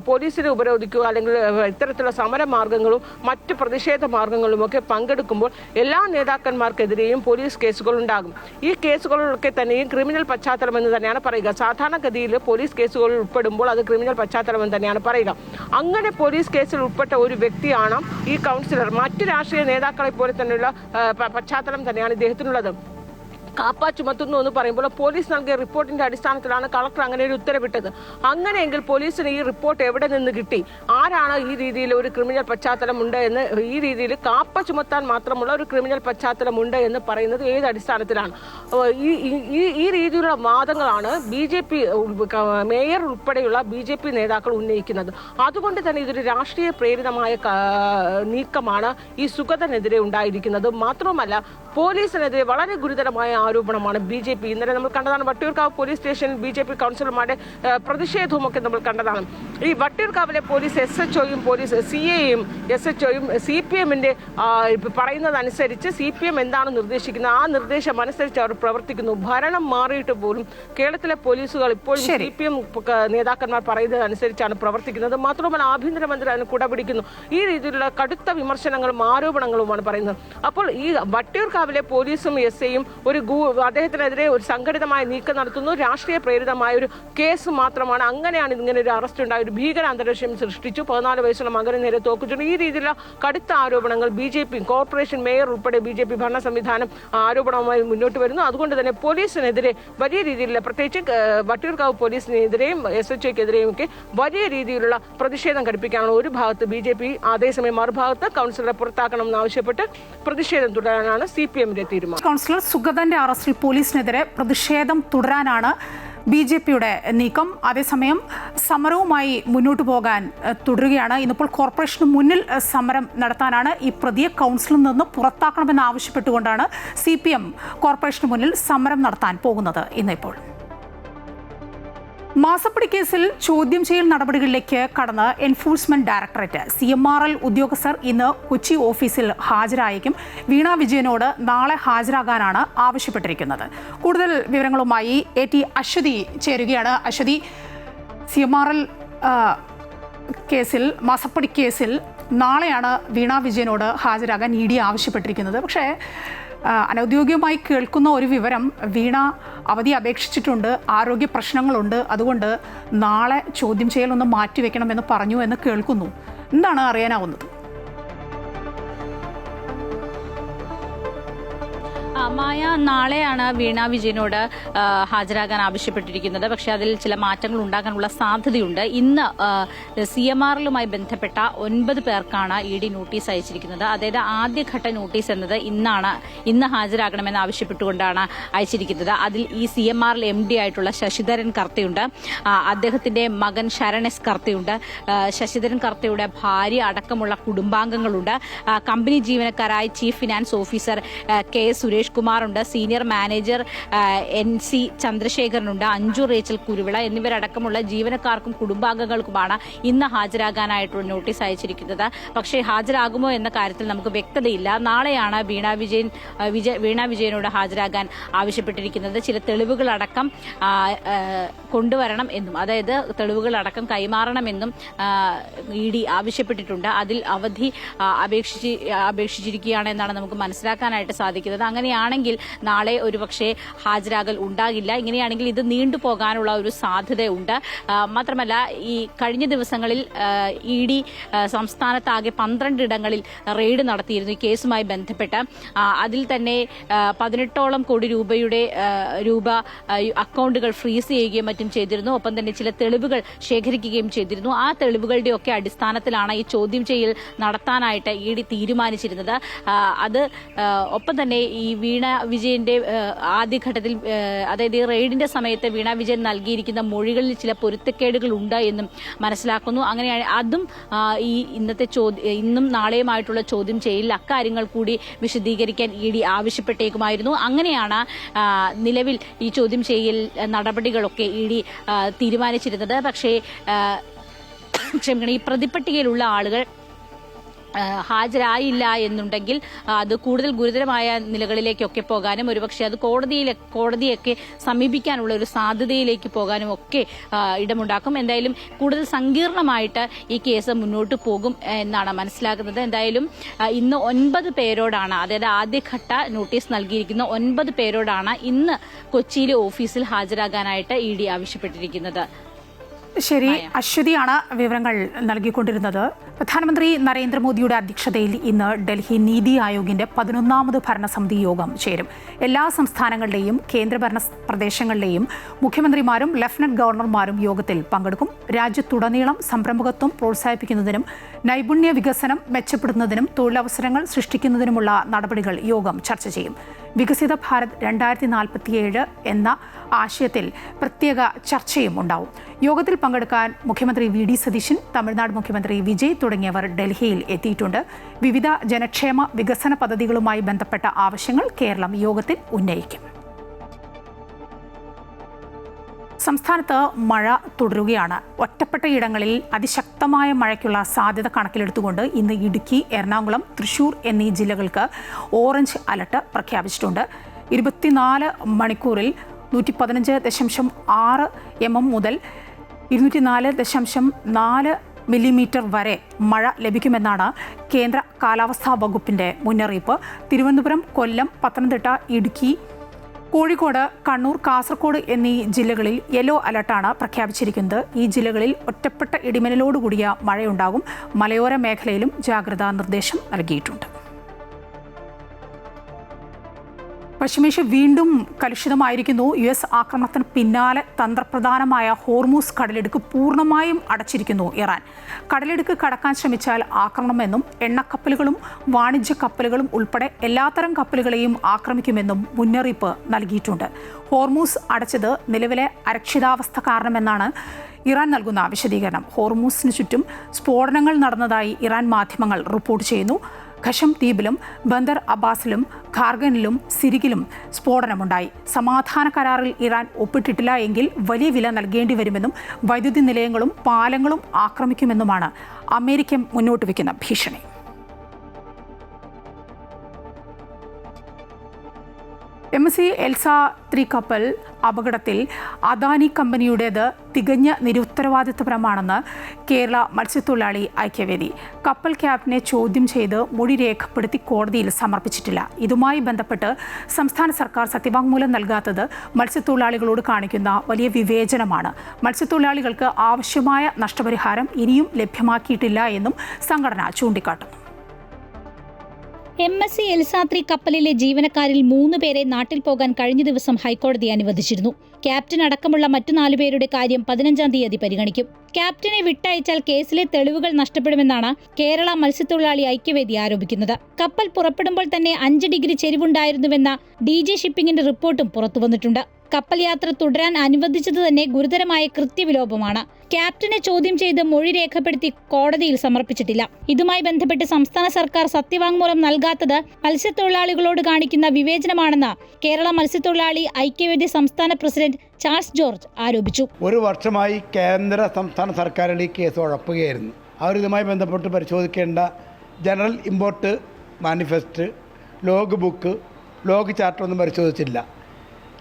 പോലീസിനെ ഉപരോധിക്കുക അല്ലെങ്കിൽ ഇത്തരത്തിലുള്ള സമര മാർഗങ്ങളും മറ്റ് പ്രതിഷേധ മാർഗങ്ങളും ഒക്കെ പങ്കെടുക്കുമ്പോൾ എല്ലാ നേതാക്കന്മാർക്കെതിരെ പോലീസിനെതിരെയും പോലീസ് കേസുകൾ ഉണ്ടാകും. ഈ കേസുകളിലൊക്കെ തന്നെയും ക്രിമിനൽ പശ്ചാത്തലം എന്ന് തന്നെയാണ് പറയുക. സാധാരണഗതിയിൽ പോലീസ് കേസുകളിൽ ഉൾപ്പെടുമ്പോൾ അത് ക്രിമിനൽ പശ്ചാത്തലം എന്ന് തന്നെയാണ് പറയുക. അങ്ങനെ പോലീസ് കേസിൽ ഉൾപ്പെട്ട ഒരു വ്യക്തിയാണ് ഈ കൗൺസിലർ. മറ്റ് രാഷ്ട്രീയ നേതാക്കളെ പോലെ തന്നെയുള്ള പശ്ചാത്തലം തന്നെയാണ് ഇദ്ദേഹത്തിനുള്ളത്. കാപ്പ ചുമത്തുന്നു എന്ന് പറയുമ്പോൾ പോലീസ് നൽകിയ റിപ്പോർട്ടിന്റെ അടിസ്ഥാനത്തിലാണ് കളക്ടർ അങ്ങനെ ഒരു ഉത്തരവിട്ടത്. അങ്ങനെയെങ്കിൽ പോലീസിന് ഈ റിപ്പോർട്ട് എവിടെ നിന്ന് കിട്ടി? ആരാണ് ഈ രീതിയിൽ ഒരു ക്രിമിനൽ പശ്ചാത്തലം ഉണ്ട് എന്ന്, ഈ രീതിയിൽ കാപ്പ ചുമത്താൻ മാത്രമുള്ള ഒരു ക്രിമിനൽ പശ്ചാത്തലം ഉണ്ട് എന്ന് പറയുന്നത് ഏത് അടിസ്ഥാനത്തിലാണ്? ഈ രീതിയിലുള്ള വാദങ്ങളാണ് BJP മേയർ ഉൾപ്പെടെയുള്ള BJP നേതാക്കൾ ഉന്നയിക്കുന്നത്. അതുകൊണ്ട് തന്നെ ഇതൊരു രാഷ്ട്രീയ പ്രേരിതമായ നീക്കമാണ് ഈ സുഗതനെതിരെ ഉണ്ടായിരിക്കുന്നത്. മാത്രമല്ല പോലീസിനെതിരെ വളരെ ഗുരുതരമായ ആരോപണമാണ് BJP. ഇന്നലെ നമ്മൾ കണ്ടതാണ് വട്ടിയൂർക്കാവ് പോലീസ് സ്റ്റേഷനിൽ BJP കൗൺസിലർമാരുടെ പ്രതിഷേധവും ഒക്കെ നമ്മൾ കണ്ടതാണ്. ഈ വട്ടിയൂർക്കാവിലെ പോലീസ് SHOയും പോലീസ് CAയും SHOയും CPMന്റെ പറയുന്നതനുസരിച്ച് CPM എന്താണ് നിർദ്ദേശിക്കുന്നത് ആ നിർദ്ദേശം അനുസരിച്ച് അവർ പ്രവർത്തിക്കുന്നു. ഭരണം മാറിയിട്ട് പോലും കേരളത്തിലെ പോലീസുകൾ ഇപ്പോഴും CPM നേതാക്കന്മാർ പറയുന്നത് അനുസരിച്ചാണ് പ്രവർത്തിക്കുന്നത്. മാത്രമല്ല ആഭ്യന്തരമന്ത്രി അതിന് കുടപിടിക്കുന്നു. ഈ രീതിയിലുള്ള കടുത്ത വിമർശനങ്ങളും ആരോപണങ്ങളുമാണ് പറയുന്നത്. അപ്പോൾ ഈ വട്ടിയൂർക്കാവിലെ പോലീസും SIയും അദ്ദേഹത്തിനെതിരെ ഒരു സംഘടിതമായ നീക്കം നടത്തുന്നു. രാഷ്ട്രീയ പ്രേരിതമായ ഒരു കേസ് മാത്രമാണ്. അങ്ങനെയാണ് ഇങ്ങനെ ഒരു അറസ്റ്റ് ഉണ്ടായ ഒരു ഭീകര അന്തരീക്ഷം സൃഷ്ടിച്ചു. 14 വയസ്സുള്ള മകന് നേരെ തോക്കുചൂണ്ടി ഈ രീതിയിലുള്ള കടുത്ത ആരോപണങ്ങൾ BJP കോർപ്പറേഷൻ മേയർ ഉൾപ്പെടെ BJP ഭരണ സംവിധാനം ആരോപണവുമായി മുന്നോട്ട് വരുന്നു. അതുകൊണ്ട് തന്നെ പോലീസിനെതിരെ വലിയ രീതിയിലുള്ള, പ്രത്യേകിച്ച് വട്ടിയൂർക്കാവ് പോലീസിനെതിരെയും SHOയ്ക്കെതിരെയും ഒക്കെ വലിയ രീതിയിലുള്ള പ്രതിഷേധം ഘടിപ്പിക്കാനുള്ള ഒരു ഭാഗത്ത് BJP, അതേസമയം മറുഭാഗത്ത് കൗൺസിലറെ പുറത്താക്കണം എന്നാവശ്യപ്പെട്ട് പ്രതിഷേധം തുടരാനാണ് CPMന്റെ തീരുമാനം. കൗൺസിലർ സുഗതന്റെ അറസ്റ്റിൽ പോലീസിനെതിരെ പ്രതിഷേധം തുടരാനാണ് BJPയുടെ നീക്കം. അതേസമയം സമരവുമായി മുന്നോട്ട് പോകാൻ തുടരുകയാണ്. ഇന്നിപ്പോൾ കോർപ്പറേഷന് മുന്നിൽ സമരം നടത്താനാണ് ഈ പ്രതിയെ കൗൺസിലിൽ നിന്ന് പുറത്താക്കണമെന്ന് ആവശ്യപ്പെട്ടുകൊണ്ടാണ് CPM കോർപ്പറേഷന് മുന്നിൽ സമരം നടത്താൻ പോകുന്നത്. ഇന്നിപ്പോൾ മാസപ്പടി കേസിൽ ചോദ്യം ചെയ്യൽ നടപടികളിലേക്ക് കടന്ന് എൻഫോഴ്സ്മെന്റ് ഡയറക്ടറേറ്റ് CMRL ഉദ്യോഗസ്ഥർ ഇന്ന് കൊച്ചി ഓഫീസിൽ ഹാജരായേക്കും. വീണ വിജയനോട് നാളെ ഹാജരാകാനാണ് ആവശ്യപ്പെട്ടിരിക്കുന്നത്. കൂടുതൽ വിവരങ്ങളുമായി AT അശ്വതി ചേരുകയാണ്. അശ്വതി, CMRL കേസിൽ, മാസപ്പടി കേസിൽ നാളെയാണ് വീണ വിജയനോട് ഹാജരാകാൻ ED ആവശ്യപ്പെട്ടിരിക്കുന്നത്. പക്ഷേ അനൗദ്യോഗികമായി കേൾക്കുന്ന ഒരു വിവരം, വീണ അവധി അപേക്ഷിച്ചിട്ടുണ്ട്, ആരോഗ്യ പ്രശ്നങ്ങളുണ്ട്, അതുകൊണ്ട് നാളെ ചോദ്യം ചെയ്യലൊന്ന് മാറ്റിവെക്കണമെന്ന് പറഞ്ഞു എന്ന് കേൾക്കുന്നു. എന്താണ് അറിയാനാവുന്നത്? മായ, നാളെയാണ് വീണ വിജയനോട് ഹാജരാകാൻ ആവശ്യപ്പെട്ടിരിക്കുന്നത്. പക്ഷേ അതിൽ ചില മാറ്റങ്ങൾ ഉണ്ടാകാനുള്ള സാധ്യതയുണ്ട്. ഇന്ന് CMRLുമായി ബന്ധപ്പെട്ട 9 പേർക്കാണ് ED നോട്ടീസ് അയച്ചിരിക്കുന്നത്. അതായത് ആദ്യഘട്ട നോട്ടീസ് എന്നത് ഇന്ന് ഹാജരാകണമെന്ന് ആവശ്യപ്പെട്ടുകൊണ്ടാണ് അയച്ചിരിക്കുന്നത്. അതിൽ ഈ CMRL MD ആയിട്ടുള്ള ശശിധരൻ കർത്തയുണ്ട്, അദ്ദേഹത്തിന്റെ മകൻ ശരൺ S കർത്തയുണ്ട്, ശശിധരൻ കർത്തയുടെ ഭാര്യ അടക്കമുള്ള കുടുംബാംഗങ്ങളുണ്ട്, കമ്പനി ജീവനക്കാരായ chief finance officer K Suresh കുമാറുണ്ട്, സീനിയർ മാനേജർ NC ചന്ദ്രശേഖരനുണ്ട്, അഞ്ജു റേച്ചൽ കുരുവിള എന്നിവരടക്കമുള്ള ജീവനക്കാർക്കും കുടുംബാംഗങ്ങൾക്കുമാണ് ഇന്ന് ഹാജരാകാനായിട്ടുള്ള നോട്ടീസ് അയച്ചിരിക്കുന്നത്. പക്ഷേ ഹാജരാകുമോ എന്ന കാര്യത്തിൽ നമുക്ക് വ്യക്തതയില്ല. നാളെയാണ് വീണ വിജയനോട് ഹാജരാകാൻ ആവശ്യപ്പെട്ടിരിക്കുന്നത്. ചില തെളിവുകളടക്കം കൊണ്ടുവരണം എന്നും, അതായത് തെളിവുകളടക്കം കൈമാറണമെന്നും ED ആവശ്യപ്പെട്ടിട്ടുണ്ട്. അതിൽ അവധി അപേക്ഷിച്ചിരിക്കുകയാണ് എന്നാണ് നമുക്ക് മനസ്സിലാക്കാനായിട്ട് സാധിക്കുന്നത്. അങ്ങനെയാണെങ്കിൽ നാളെ ഒരുപക്ഷെ ഹാജരാകൽ ഉണ്ടാകില്ല. ഇങ്ങനെയാണെങ്കിൽ ഇത് നീണ്ടുപോകാനുള്ള ഒരു സാധ്യതയുണ്ട്. മാത്രമല്ല, ഈ കഴിഞ്ഞ ദിവസങ്ങളിൽ ED സംസ്ഥാനത്താകെ 12 ഇടങ്ങളിൽ റെയ്ഡ് നടത്തിയിരുന്നു ഈ കേസുമായി ബന്ധപ്പെട്ട്. അതിൽ തന്നെ 18ഓളം കോടി രൂപ അക്കൗണ്ടുകൾ ഫ്രീസ് ചെയ്യുകയും മറ്റും ചെയ്തിരുന്നു. ഒപ്പം തന്നെ ചില തെളിവുകൾ ശേഖരിക്കുകയും ചെയ്തിരുന്നു. ആ തെളിവുകളുടെയൊക്കെ അടിസ്ഥാനത്തിലാണ് ഈ ചോദ്യം ചെയ്യൽ നടത്താനായിട്ട് ED തീരുമാനിച്ചിരുന്നത്. അത് ഒപ്പം തന്നെ ഈ വീണ വിജയന്റെ ആദ്യഘട്ടത്തിൽ, അതായത് ഈ റെയ്ഡിന്റെ സമയത്ത് വീണ വിജയൻ നൽകിയിരിക്കുന്ന മൊഴികളിൽ ചില പൊരുത്തക്കേടുകൾ ഉണ്ട് എന്നും മനസ്സിലാക്കുന്നു. അങ്ങനെയാണ് അതും ഇന്നും നാളെയുമായിട്ടുള്ള ചോദ്യം ചെയ്യലിൽ അക്കാര്യങ്ങൾ കൂടി വിശദീകരിക്കാൻ ED ആവശ്യപ്പെട്ടേക്കുമായിരുന്നു. അങ്ങനെയാണ് നിലവിൽ ഈ ചോദ്യം ചെയ്യൽ നടപടികളൊക്കെ ED തീരുമാനിച്ചിരുന്നത്. പക്ഷേ ഈ പ്രതിപട്ടികയിലുള്ള ആളുകൾ ഹാജരായില്ല എന്നുണ്ടെങ്കിൽ അത് കൂടുതൽ ഗുരുതരമായ നിലകളിലേക്കൊക്കെ പോകാനും ഒരുപക്ഷെ അത് കോടതിയൊക്കെ സമീപിക്കാനുള്ള ഒരു സാധ്യതയിലേക്ക് പോകാനും ഒക്കെ ഇടമുണ്ടാക്കും. എന്തായാലും കൂടുതൽ സങ്കീർണമായിട്ട് ഈ കേസ് മുന്നോട്ട് പോകും എന്നാണ് മനസ്സിലാക്കുന്നത്. എന്തായാലും ഇന്ന് 9 പേരോടാണ്, അതായത് ആദ്യഘട്ട നോട്ടീസ് നൽകിയിരിക്കുന്ന 9 പേരോടാണ് ഇന്ന് കൊച്ചിയിലെ ഓഫീസിൽ ഹാജരാകാനായിട്ട് ED ആവശ്യപ്പെട്ടിരിക്കുന്നത്. ശരി, അശ്വതിയാണ് വിവരങ്ങൾ നൽകിക്കൊണ്ടിരുന്നത്. പ്രധാനമന്ത്രി നരേന്ദ്രമോദിയുടെ അധ്യക്ഷതയിൽ ഇന്ന് ഡൽഹി നീതി ആയോഗിന്റെ 11ാമത് ഭരണസമിതി യോഗം ചേരും. എല്ലാ സംസ്ഥാനങ്ങളിലെയും കേന്ദ്രഭരണ പ്രദേശങ്ങളിലെയും മുഖ്യമന്ത്രിമാരും ലഫ്റ്റനന്റ് ഗവർണർമാരും യോഗത്തിൽ പങ്കെടുക്കും. രാജ്യത്തുടനീളം സംരംഭകത്വം പ്രോത്സാഹിപ്പിക്കുന്നതിനും നൈപുണ്യ വികസനം മെച്ചപ്പെടുത്തുന്നതിനും തൊഴിലവസരങ്ങൾ സൃഷ്ടിക്കുന്നതിനുമുള്ള നടപടികൾ യോഗം ചർച്ച ചെയ്യും. വികസിത ഭാരത് 2047 എന്ന ആശയത്തിൽ പ്രത്യേക ചർച്ചയും ഉണ്ടാവും. യോഗത്തിൽ പങ്കെടുക്കാൻ മുഖ്യമന്ത്രി VD സതീശൻ, തമിഴ്നാട് മുഖ്യമന്ത്രി വിജയ് തുടങ്ങിയവർ ഡൽഹിയിൽ എത്തിയിട്ടുണ്ട്. വിവിധ ജനക്ഷേമ വികസന പദ്ധതികളുമായി ബന്ധപ്പെട്ട ആവശ്യങ്ങൾ കേരളം യോഗത്തിൽ ഉന്നയിക്കും. സംസ്ഥാനത്ത് മഴ തുടരുകയാണ്. ഒറ്റപ്പെട്ട ഇടങ്ങളിൽ അതിശക്തമായ മഴയ്ക്കുള്ള സാധ്യത കണക്കിലെടുത്തുകൊണ്ട് ഇന്ന് ഇടുക്കി, എറണാകുളം, തൃശൂർ എന്നീ ജില്ലകൾക്ക് ഓറഞ്ച് അലർട്ട് പ്രഖ്യാപിച്ചിട്ടുണ്ട്. 24 മണിക്കൂറിൽ 115.6 mm മുതൽ 204.4 മില്ലിമീറ്റർ വരെ മഴ ലഭിക്കുമെന്നാണ് കേന്ദ്ര കാലാവസ്ഥാ വകുപ്പിന്റെ മുന്നറിയിപ്പ്. തിരുവനന്തപുരം, കൊല്ലം, പത്തനംതിട്ട, ഇടുക്കി, കോഴിക്കോട്, കണ്ണൂർ, കാസർഗോഡ് എന്നീ ജില്ലകളിൽ യെല്ലോ അലർട്ടാണ് പ്രഖ്യാപിച്ചിരിക്കുന്നത്. ഈ ജില്ലകളിൽ ഒറ്റപ്പെട്ട ഇടിമിന്നലോടുകൂടിയ മഴയുണ്ടാകും. മലയോര മേഖലയിലും ജാഗ്രതാ നിർദ്ദേശം നൽകിയിട്ടുണ്ട്. പശ്ചിമേഷ്യ വീണ്ടും കലുഷിതമായിരിക്കുന്നു. US ആക്രമണത്തിന് പിന്നാലെ തന്ത്രപ്രധാനമായ ഹോർമൂസ് കടലിടുക്ക് പൂർണ്ണമായും അടച്ചിരിക്കുന്നു ഇറാൻ. കടലിടുക്ക് കടക്കാൻ ശ്രമിച്ചാൽ ആക്രമണമെന്നും എണ്ണക്കപ്പലുകളും വാണിജ്യ കപ്പലുകളും ഉൾപ്പെടെ എല്ലാത്തരം കപ്പലുകളെയും ആക്രമിക്കുമെന്നും മുന്നറിയിപ്പ് നൽകിയിട്ടുണ്ട്. ഹോർമൂസ് അടച്ചത് നിലവിലെ അരക്ഷിതാവസ്ഥ കാരണമെന്നാണ് ഇറാൻ നൽകുന്ന വിശദീകരണം. ഹോർമൂസിന് ചുറ്റും സ്ഫോടനങ്ങൾ നടന്നതായി ഇറാൻ മാധ്യമങ്ങൾ റിപ്പോർട്ട് ചെയ്യുന്നു. ഖഷം ദ്വീപിലും ബന്ദർ അബ്ബാസിലും ഖാർഗനിലും സിരികിലും സ്ഫോടനമുണ്ടായി. സമാധാന കരാറിൽ ഇറാൻ ഒപ്പിട്ടിട്ടില്ല എങ്കിൽ വലിയ വില നൽകേണ്ടി വരുമെന്നും വൈദ്യുതി നിലയങ്ങളും പാലങ്ങളും ആക്രമിക്കുമെന്നുമാണ് അമേരിക്ക മുന്നോട്ട് വയ്ക്കുന്ന ഭീഷണി. MSC എൽസ 3 കപ്പൽ അപകടത്തിൽ അദാനി കമ്പനിയുടേത് തികഞ്ഞ നിരുത്തരവാദിത്വപരമാണെന്ന് കേരള മത്സ്യത്തൊഴിലാളി ഐക്യവേദി. കപ്പൽ ക്യാപ്റ്റനെ ചോദ്യം ചെയ്ത് മൊഴി രേഖപ്പെടുത്തി കോടതിയിൽ സമർപ്പിച്ചിട്ടില്ല. ഇതുമായി ബന്ധപ്പെട്ട് സംസ്ഥാന സർക്കാർ സത്യവാങ്മൂലം നൽകാത്തത് മത്സ്യത്തൊഴിലാളികളോട് കാണിക്കുന്ന വലിയ വിവേചനമാണ്. മത്സ്യത്തൊഴിലാളികൾക്ക് ആവശ്യമായ നഷ്ടപരിഹാരം ഇനിയും ലഭ്യമാക്കിയിട്ടില്ല എന്നും സംഘടന ചൂണ്ടിക്കാട്ടുന്നു. MSC എൽസ 3 കപ്പലിലെ ജീവനക്കാരിൽ 3 പേരെ നാട്ടിൽ പോകാൻ കഴിഞ്ഞ ദിവസം ഹൈക്കോടതി അനുവദിച്ചിരുന്നു. ക്യാപ്റ്റൻ അടക്കമുള്ള മറ്റു 4 പേരുടെ കാര്യം 15-ാം തീയതി പരിഗണിക്കും. ക്യാപ്റ്റനെ വിട്ടയച്ചാൽ കേസിലെ തെളിവുകൾ നഷ്ടപ്പെടുമെന്നാണ് കേരള മത്സ്യത്തൊഴിലാളി ഐക്യവേദി ആരോപിക്കുന്നത്. കപ്പൽ പുറപ്പെടുമ്പോൾ തന്നെ 5 ഡിഗ്രി ചെരിവുണ്ടായിരുന്നുവെന്ന DG ഷിപ്പിംഗിന്റെ റിപ്പോർട്ടും പുറത്തുവന്നിട്ടുണ്ട്. കപ്പൽ യാത്ര തുടരാൻ അനുവദിച്ചത് തന്നെ ഗുരുതരമായ കൃത്യവിലോപമാണ്. ക്യാപ്റ്റനെ ചോദ്യം ചെയ്ത് മൊഴി രേഖപ്പെടുത്തി കോടതിയിൽ സമർപ്പിച്ചിട്ടില്ല. ഇതുമായി ബന്ധപ്പെട്ട് സംസ്ഥാന സർക്കാർ സത്യവാങ്മൂലം നൽകാത്തത് മത്സ്യത്തൊഴിലാളികളോട് കാണിക്കുന്ന വിവേചനമാണെന്ന് കേരള മത്സ്യത്തൊഴിലാളി ഐക്യവേദി സംസ്ഥാന പ്രസിഡന്റ് ചാൾസ് ജോർജ് ആരോപിച്ചു. ഒരു വർഷമായി കേന്ദ്ര സംസ്ഥാന സർക്കാരുകൾ ഈ കേസ് ഉഴപ്പുകയായിരുന്നു. അവർ ഇതുമായി ബന്ധപ്പെട്ട് പരിശോധിക്കേണ്ട general import manifest, log book, log charter ഒന്നും പരിശോധിച്ചില്ല.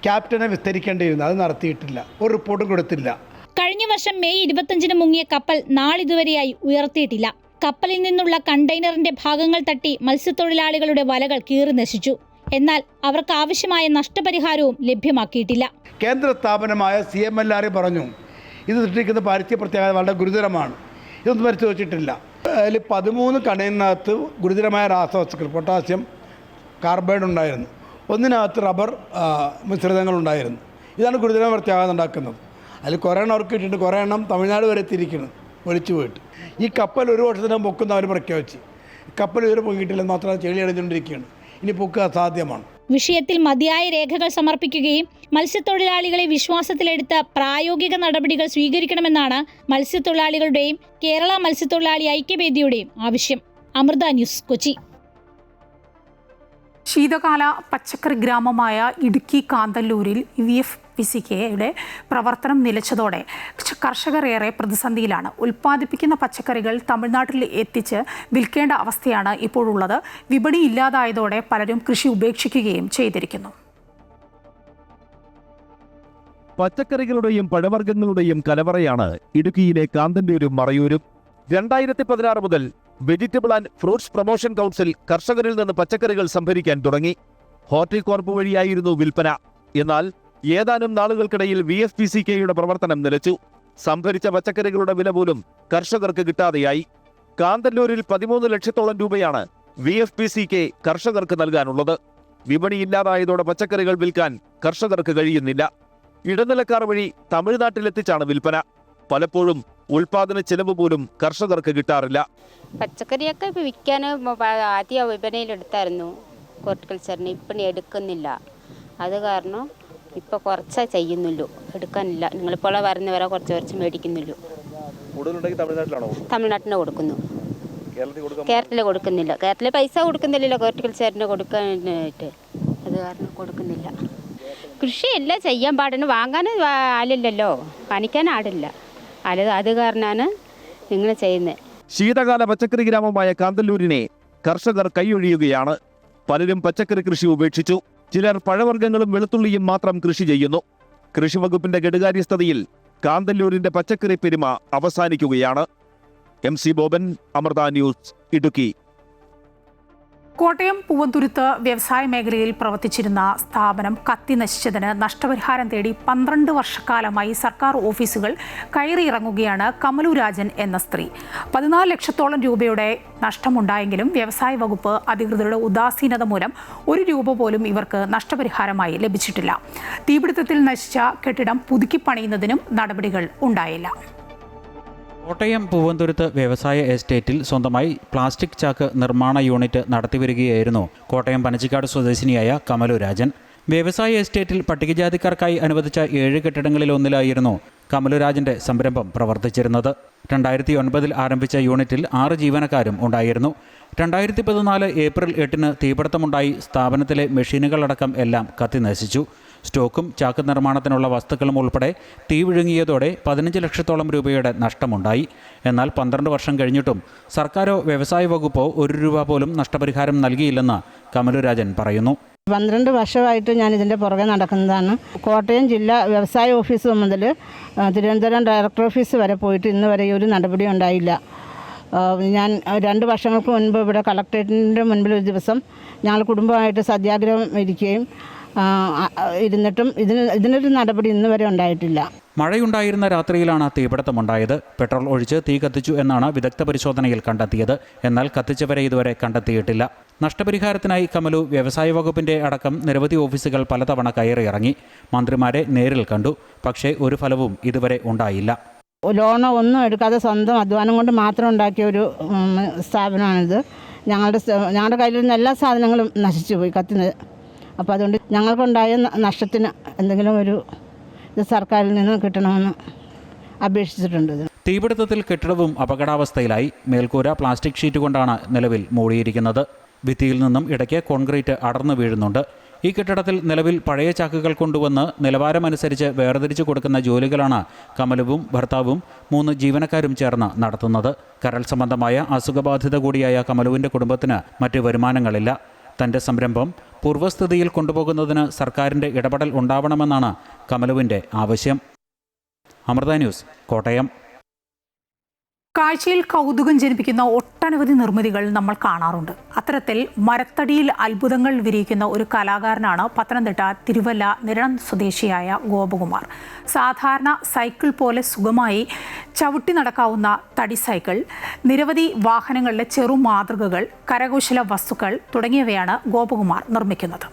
ക്യാപ്റ്റനെ വിസ്തരിക്കേണ്ടിയിരുന്നു, അത് നടത്തിയിട്ടില്ല. ഒരു റിപ്പോർട്ടും കൊടുത്തില്ല. കഴിഞ്ഞ വർഷം മെയ് 25-ന് മുങ്ങിയ കപ്പൽ നാളിതുവരെയായി ഉയർത്തിയിട്ടില്ല. കപ്പലിൽ നിന്നുള്ള കണ്ടെയ്നറിന്റെ ഭാഗങ്ങൾ തട്ടി മത്സ്യത്തൊഴിലാളികളുടെ വലകൾ കീറി നശിച്ചു. എന്നാൽ അവർക്ക് ആവശ്യമായ നഷ്ടപരിഹാരവും ലഭ്യമാക്കിയിട്ടില്ല. കേന്ദ്ര സ്ഥാപനമായ CMLR പറഞ്ഞു ഇത് സൃഷ്ടിക്കുന്ന പാരിസ്ഥിതിക പ്രത്യാഘാതം വളരെ ഗുരുതരമാണ്. ഇതൊന്നും പരിശോധിച്ചിട്ടില്ല. അതിൽ 13 കണ്ടെയ്നറിനകത്ത് ഗുരുതരമായ രാസവസ്തുക്കൾ, പൊട്ടാസ്യം കാർബൈഡ് ഉണ്ടായിരുന്നു. ഒന്നിനകത്ത് റബ്ബർ മിശ്രിതങ്ങളുണ്ടായിരുന്നു. ഇതാണ് ഗുരുതരമായ പ്രത്യാഘാതം ഉണ്ടാക്കുന്നത്. അതിൽ കുറേ എണ്ണം അവർക്ക് കിട്ടിയിട്ട് കുറേ എണ്ണം തമിഴ്നാട് വരെ എത്തിയിരിക്കുന്നു ഒലിച്ചു പോയിട്ട്. ഈ കപ്പൽ ഒരു വർഷത്തിനകം പൊക്കുന്ന അവർ പ്രഖ്യാപിച്ചു. കപ്പൽ ഇതുവരെ പൊങ്ങിയിട്ടില്ലെന്ന് മാത്രമേ ചെളി അടിഞ്ഞുകൊണ്ടിരിക്കുകയാണ്. ഇനി പൊക്കുക അസാധ്യമാണ്. വിഷയത്തിൽ മതിയായ രേഖകൾ സമർപ്പിക്കുകയും മത്സ്യത്തൊഴിലാളികളെ വിശ്വാസത്തിലെടുത്ത പ്രായോഗിക നടപടികൾ സ്വീകരിക്കണമെന്നാണ് മത്സ്യത്തൊഴിലാളികളുടെയും കേരള മത്സ്യത്തൊഴിലാളി ഐക്യവേദിയുടെയും ആവശ്യം. അമൃത ന്യൂസ്, കൊച്ചി. ശീതകാല പച്ചക്കറി ഗ്രാമമായ ഇടുക്കി കാന്തല്ലൂരിൽ VFPCKയുടെ പ്രവർത്തനം നിലച്ചതോടെ കർഷകർ ഏറെ പ്രതിസന്ധിയിലാണ്. ഉൽപ്പാദിപ്പിക്കുന്ന പച്ചക്കറികൾ തമിഴ്നാട്ടിൽ എത്തിച്ച് വിൽക്കേണ്ട അവസ്ഥയാണ് ഇപ്പോഴുള്ളത്. വിപണി ഇല്ലാതായതോടെ പലരും കൃഷി ഉപേക്ഷിക്കുകയും ചെയ്തിരിക്കുന്നു. പച്ചക്കറികളുടെയും പഴവർഗ്ഗങ്ങളുടെയും കലവറയാണ് ഇടുക്കിയിലെ കാന്തല്ലൂരും മറയൂരും. 2016 മുതൽ vegetable and fruits promotion council കർഷകരിൽ നിന്ന് പച്ചക്കറികൾ സംഭരിക്കാൻ തുടങ്ങി. ഹോർട്ടികോർപ്പ് വഴിയായിരുന്നു വിൽപ്പന. എന്നാൽ ഏതാനും നാളുകൾക്കിടയിൽ VFPCKയുടെ പ്രവർത്തനം നിലച്ചു. സംഭരിച്ച പച്ചക്കറികളുടെ വില പോലും കർഷകർക്ക് കിട്ടാതെയായി. കാന്തല്ലൂരിൽ 13 ലക്ഷത്തോളം രൂപയാണ് VFPCK കർഷകർക്ക് നൽകാനുള്ളത്. വിപണിയില്ലാതായതോടെ പച്ചക്കറികൾ വിൽക്കാൻ കർഷകർക്ക് കഴിയുന്നില്ല. ഇടനിലക്കാർ വഴി തമിഴ്നാട്ടിലെത്തിച്ചാണ് വിൽപ്പന. പലപ്പോഴും ഉൽപാദന ചെലവ് പോലും കർഷകർക്ക് കിട്ടാറില്ല. പച്ചക്കറിയൊക്കെ ഇപ്പോൾ വിൽക്കാൻ ആദ്യം വിപണിയിലെടുത്തായിരുന്നു ഹോർട്ടിക്കൾച്ചറിന്. ഇപ്പം എടുക്കുന്നില്ല. അത് കാരണം ഇപ്പോൾ കുറച്ചേ ചെയ്യുന്നുള്ളൂ, എടുക്കാനില്ല. നിങ്ങളിപ്പോൾ വരുന്നവരെ കുറച്ച് മേടിക്കുന്നുള്ളൂ. തമിഴ്നാട്ടിന് കൊടുക്കുന്നു, കേരളത്തിൽ കൊടുക്കുന്നില്ല. കേരളത്തിൽ പൈസ കൊടുക്കുന്നില്ലല്ലോ ഹോർട്ടിക്കൾച്ചറിന് കൊടുക്കാനായിട്ട്. അത് കാരണം കൊടുക്കുന്നില്ല. കൃഷിയെല്ലാം ചെയ്യാൻ പാടിന്, വാങ്ങാൻ ആളില്ലല്ലോ, പണിക്കാൻ ആടില്ല. അത് കാരണമാണ് ഇങ്ങനെ ചെയ്യുന്നത്. ശീതകാല പച്ചക്കറി ഗ്രാമമായ കാന്തല്ലൂരിനെ കർഷകർ കൈയൊഴിയുകയാണ്. പലരും പച്ചക്കറി കൃഷി ഉപേക്ഷിച്ചു. ചിലർ പഴവർഗ്ഗങ്ങളും വെളുത്തുള്ളിയും മാത്രം കൃഷി ചെയ്യുന്നു. കൃഷിവകുപ്പിന്റെ കെടുകാര്യസ്ഥതയിൽ കാന്തല്ലൂരിന്റെ പച്ചക്കറി പെരുമ അവസാനിക്കുകയാണ്. MC Boban, Amrita news, Idukki. കോട്ടയം പൂവന്തുരുത്ത് വ്യവസായ മേഖലയിൽ പ്രവർത്തിച്ചിരുന്ന സ്ഥാപനം കത്തി നശിച്ചതിന് നഷ്ടപരിഹാരം തേടി 12 വർഷക്കാലമായി സർക്കാർ ഓഫീസുകൾ കയറിയിറങ്ങുകയാണ് കമലു രാജൻ എന്ന സ്ത്രീ. 14 ലക്ഷത്തോളം രൂപയുടെ നഷ്ടമുണ്ടായെങ്കിലും വ്യവസായ വകുപ്പ് അധികൃതരുടെ ഉദാസീനത മൂലം 1 രൂപ പോലും ഇവർക്ക് നഷ്ടപരിഹാരമായി ലഭിച്ചിട്ടില്ല. തീപിടുത്തത്തിൽ നശിച്ച കെട്ടിടം പുതുക്കി പണിയുന്നതിനും നടപടികൾ ഉണ്ടായില്ല. കോട്ടയം പൂവന്തുരുത്ത് വ്യവസായ എസ്റ്റേറ്റിൽ സ്വന്തമായി പ്ലാസ്റ്റിക് ചാക്ക് നിർമ്മാണ യൂണിറ്റ് നടത്തിവരികയായിരുന്നു കോട്ടയം പനച്ചിക്കാട് സ്വദേശിനിയായ കമലു രാജൻ. വ്യവസായ എസ്റ്റേറ്റിൽ പട്ടികജാതിക്കാർക്കായി അനുവദിച്ച 7 കെട്ടിടങ്ങളിലൊന്നിലായിരുന്നു കമലു രാജന്റെ സംരംഭം പ്രവർത്തിച്ചിരുന്നത്. 2009 ആരംഭിച്ച യൂണിറ്റിൽ 6 ജീവനക്കാരും ഉണ്ടായിരുന്നു. 2014 ഏപ്രിൽ 8 തീപിടുത്തമുണ്ടായി. സ്ഥാപനത്തിലെ മെഷീനുകളടക്കം എല്ലാം കത്തി നശിച്ചു. സ്റ്റോക്കും ചാക്ക് നിർമ്മാണത്തിനുള്ള വസ്തുക്കളും ഉൾപ്പെടെ തീ വിഴുങ്ങിയതോടെ 15 ലക്ഷത്തോളം രൂപയുടെ നഷ്ടമുണ്ടായി. എന്നാൽ 12 വർഷം കഴിഞ്ഞിട്ടും സർക്കാരോ വ്യവസായ വകുപ്പോ 1 രൂപ പോലും നഷ്ടപരിഹാരം നൽകിയില്ലെന്ന് കമലു രാജൻ പറയുന്നു. 12 വർഷമായിട്ട് ഞാൻ ഇതിൻ്റെ പുറകെ നടക്കുന്നതാണ്. കോട്ടയം ജില്ലാ വ്യവസായ ഓഫീസ് മുതൽ തിരുവനന്തപുരം ഡയറക്ടർ ഓഫീസ് വരെ പോയിട്ട് ഇന്ന് വരെ ഒരു നടപടി ഉണ്ടായില്ല. ഞാൻ 2 വർഷങ്ങൾക്ക് മുൻപ് ഇവിടെ കളക്ടറേറ്റിൻ്റെ മുൻപിൽ ഒരു ദിവസം ഞങ്ങൾ കുടുംബമായിട്ട് സത്യാഗ്രഹം ഇരിക്കുകയും ഇരുന്നിട്ടും ഇതിനൊരു നടപടി ഇന്ന് വരെ ഉണ്ടായിട്ടില്ല. മഴയുണ്ടായിരുന്ന രാത്രിയിലാണ് തീപിടുത്തമുണ്ടായത്. പെട്രോൾ ഒഴിച്ച് തീ കത്തിച്ചു എന്നാണ് വിദഗ്ധ പരിശോധനയിൽ കണ്ടെത്തിയത്. എന്നാൽ കത്തിച്ചവരെ ഇതുവരെ കണ്ടെത്തിയിട്ടില്ല. നഷ്ടപരിഹാരത്തിനായി കമലു വ്യവസായ വകുപ്പിന്റെ അടക്കം നിരവധി ഓഫീസുകൾ പലതവണ കയറിയിറങ്ങി. മന്ത്രിമാരെ നേരിൽ കണ്ടു. പക്ഷേ ഒരു ഫലവും ഇതുവരെ ഉണ്ടായില്ല. ലോണോ ഒന്നും എടുക്കാതെ സ്വന്തം അധ്വാനം കൊണ്ട് മാത്രം ഉണ്ടാക്കിയ ഒരു സ്ഥാപനമാണിത്. ഞങ്ങളുടെ കയ്യിലിരുന്ന എല്ലാ സാധനങ്ങളും നശിച്ചു പോയി, കത്തുന്നത്. അപ്പോൾ അതുകൊണ്ട് ഞങ്ങൾക്കുണ്ടായ നഷ്ടത്തിന് എന്തെങ്കിലും ഒരു ഇത് സർക്കാരിൽ നിന്ന് കിട്ടണമെന്ന് അപേക്ഷിച്ചിട്ടുണ്ട്. തീപിടുത്തത്തിൽ കെട്ടിടവും അപകടാവസ്ഥയിലായി. മേൽക്കൂര പ്ലാസ്റ്റിക് ഷീറ്റ് കൊണ്ടാണ് നിലവിൽ മൂടിയിരിക്കുന്നത്. ഭിത്തിയിൽ നിന്നും ഇടയ്ക്ക് കോൺക്രീറ്റ് അടർന്നു വീഴുന്നുണ്ട്. ഈ കെട്ടിടത്തിൽ നിലവിൽ പഴയ ചാക്കുകൾ കൊണ്ടുവന്ന് നിലവാരമനുസരിച്ച് വേർതിരിച്ചു കൊടുക്കുന്ന ജോലികളാണ് കമലുവും ഭർത്താവും 3 ജീവനക്കാരും ചേർന്ന് നടത്തുന്നത്. കരൾ സംബന്ധമായ അസുഖബാധിത കൂടിയായ കമലുവിൻ്റെ കുടുംബത്തിന് മറ്റ് വരുമാനങ്ങളില്ല. തൻ്റെ സംരംഭം പൂർവ്വസ്ഥിതിയിൽ കൊണ്ടുപോകുന്നതിന് സർക്കാരിൻ്റെ ഇടപെടൽ ഉണ്ടാവണമെന്നാണ് കമലുവിൻ്റെ ആവശ്യം. അമൃത ന്യൂസ്, കോട്ടയം. കാഴ്ചയിൽ കൗതുകം ജനിപ്പിക്കുന്ന ഒട്ടനവധി നിർമ്മിതികൾ നമ്മൾ കാണാറുണ്ട്. അത്തരത്തിൽ മരത്തടിയിൽ അത്ഭുതങ്ങൾ വിരിയിക്കുന്ന ഒരു കലാകാരനാണ് പത്തനംതിട്ട തിരുവല്ല നിരണം സ്വദേശിയായ ഗോപകുമാർ. സാധാരണ സൈക്കിൾ പോലെ സുഖമായി ചവിട്ടി നടക്കാവുന്ന തടി സൈക്കിൾ, നിരവധി വാഹനങ്ങളിലെ ചെറു മാതൃകകൾ, കരകൗശല വസ്തുക്കൾ തുടങ്ങിയവയാണ് ഗോപകുമാർ നിർമ്മിക്കുന്നത്.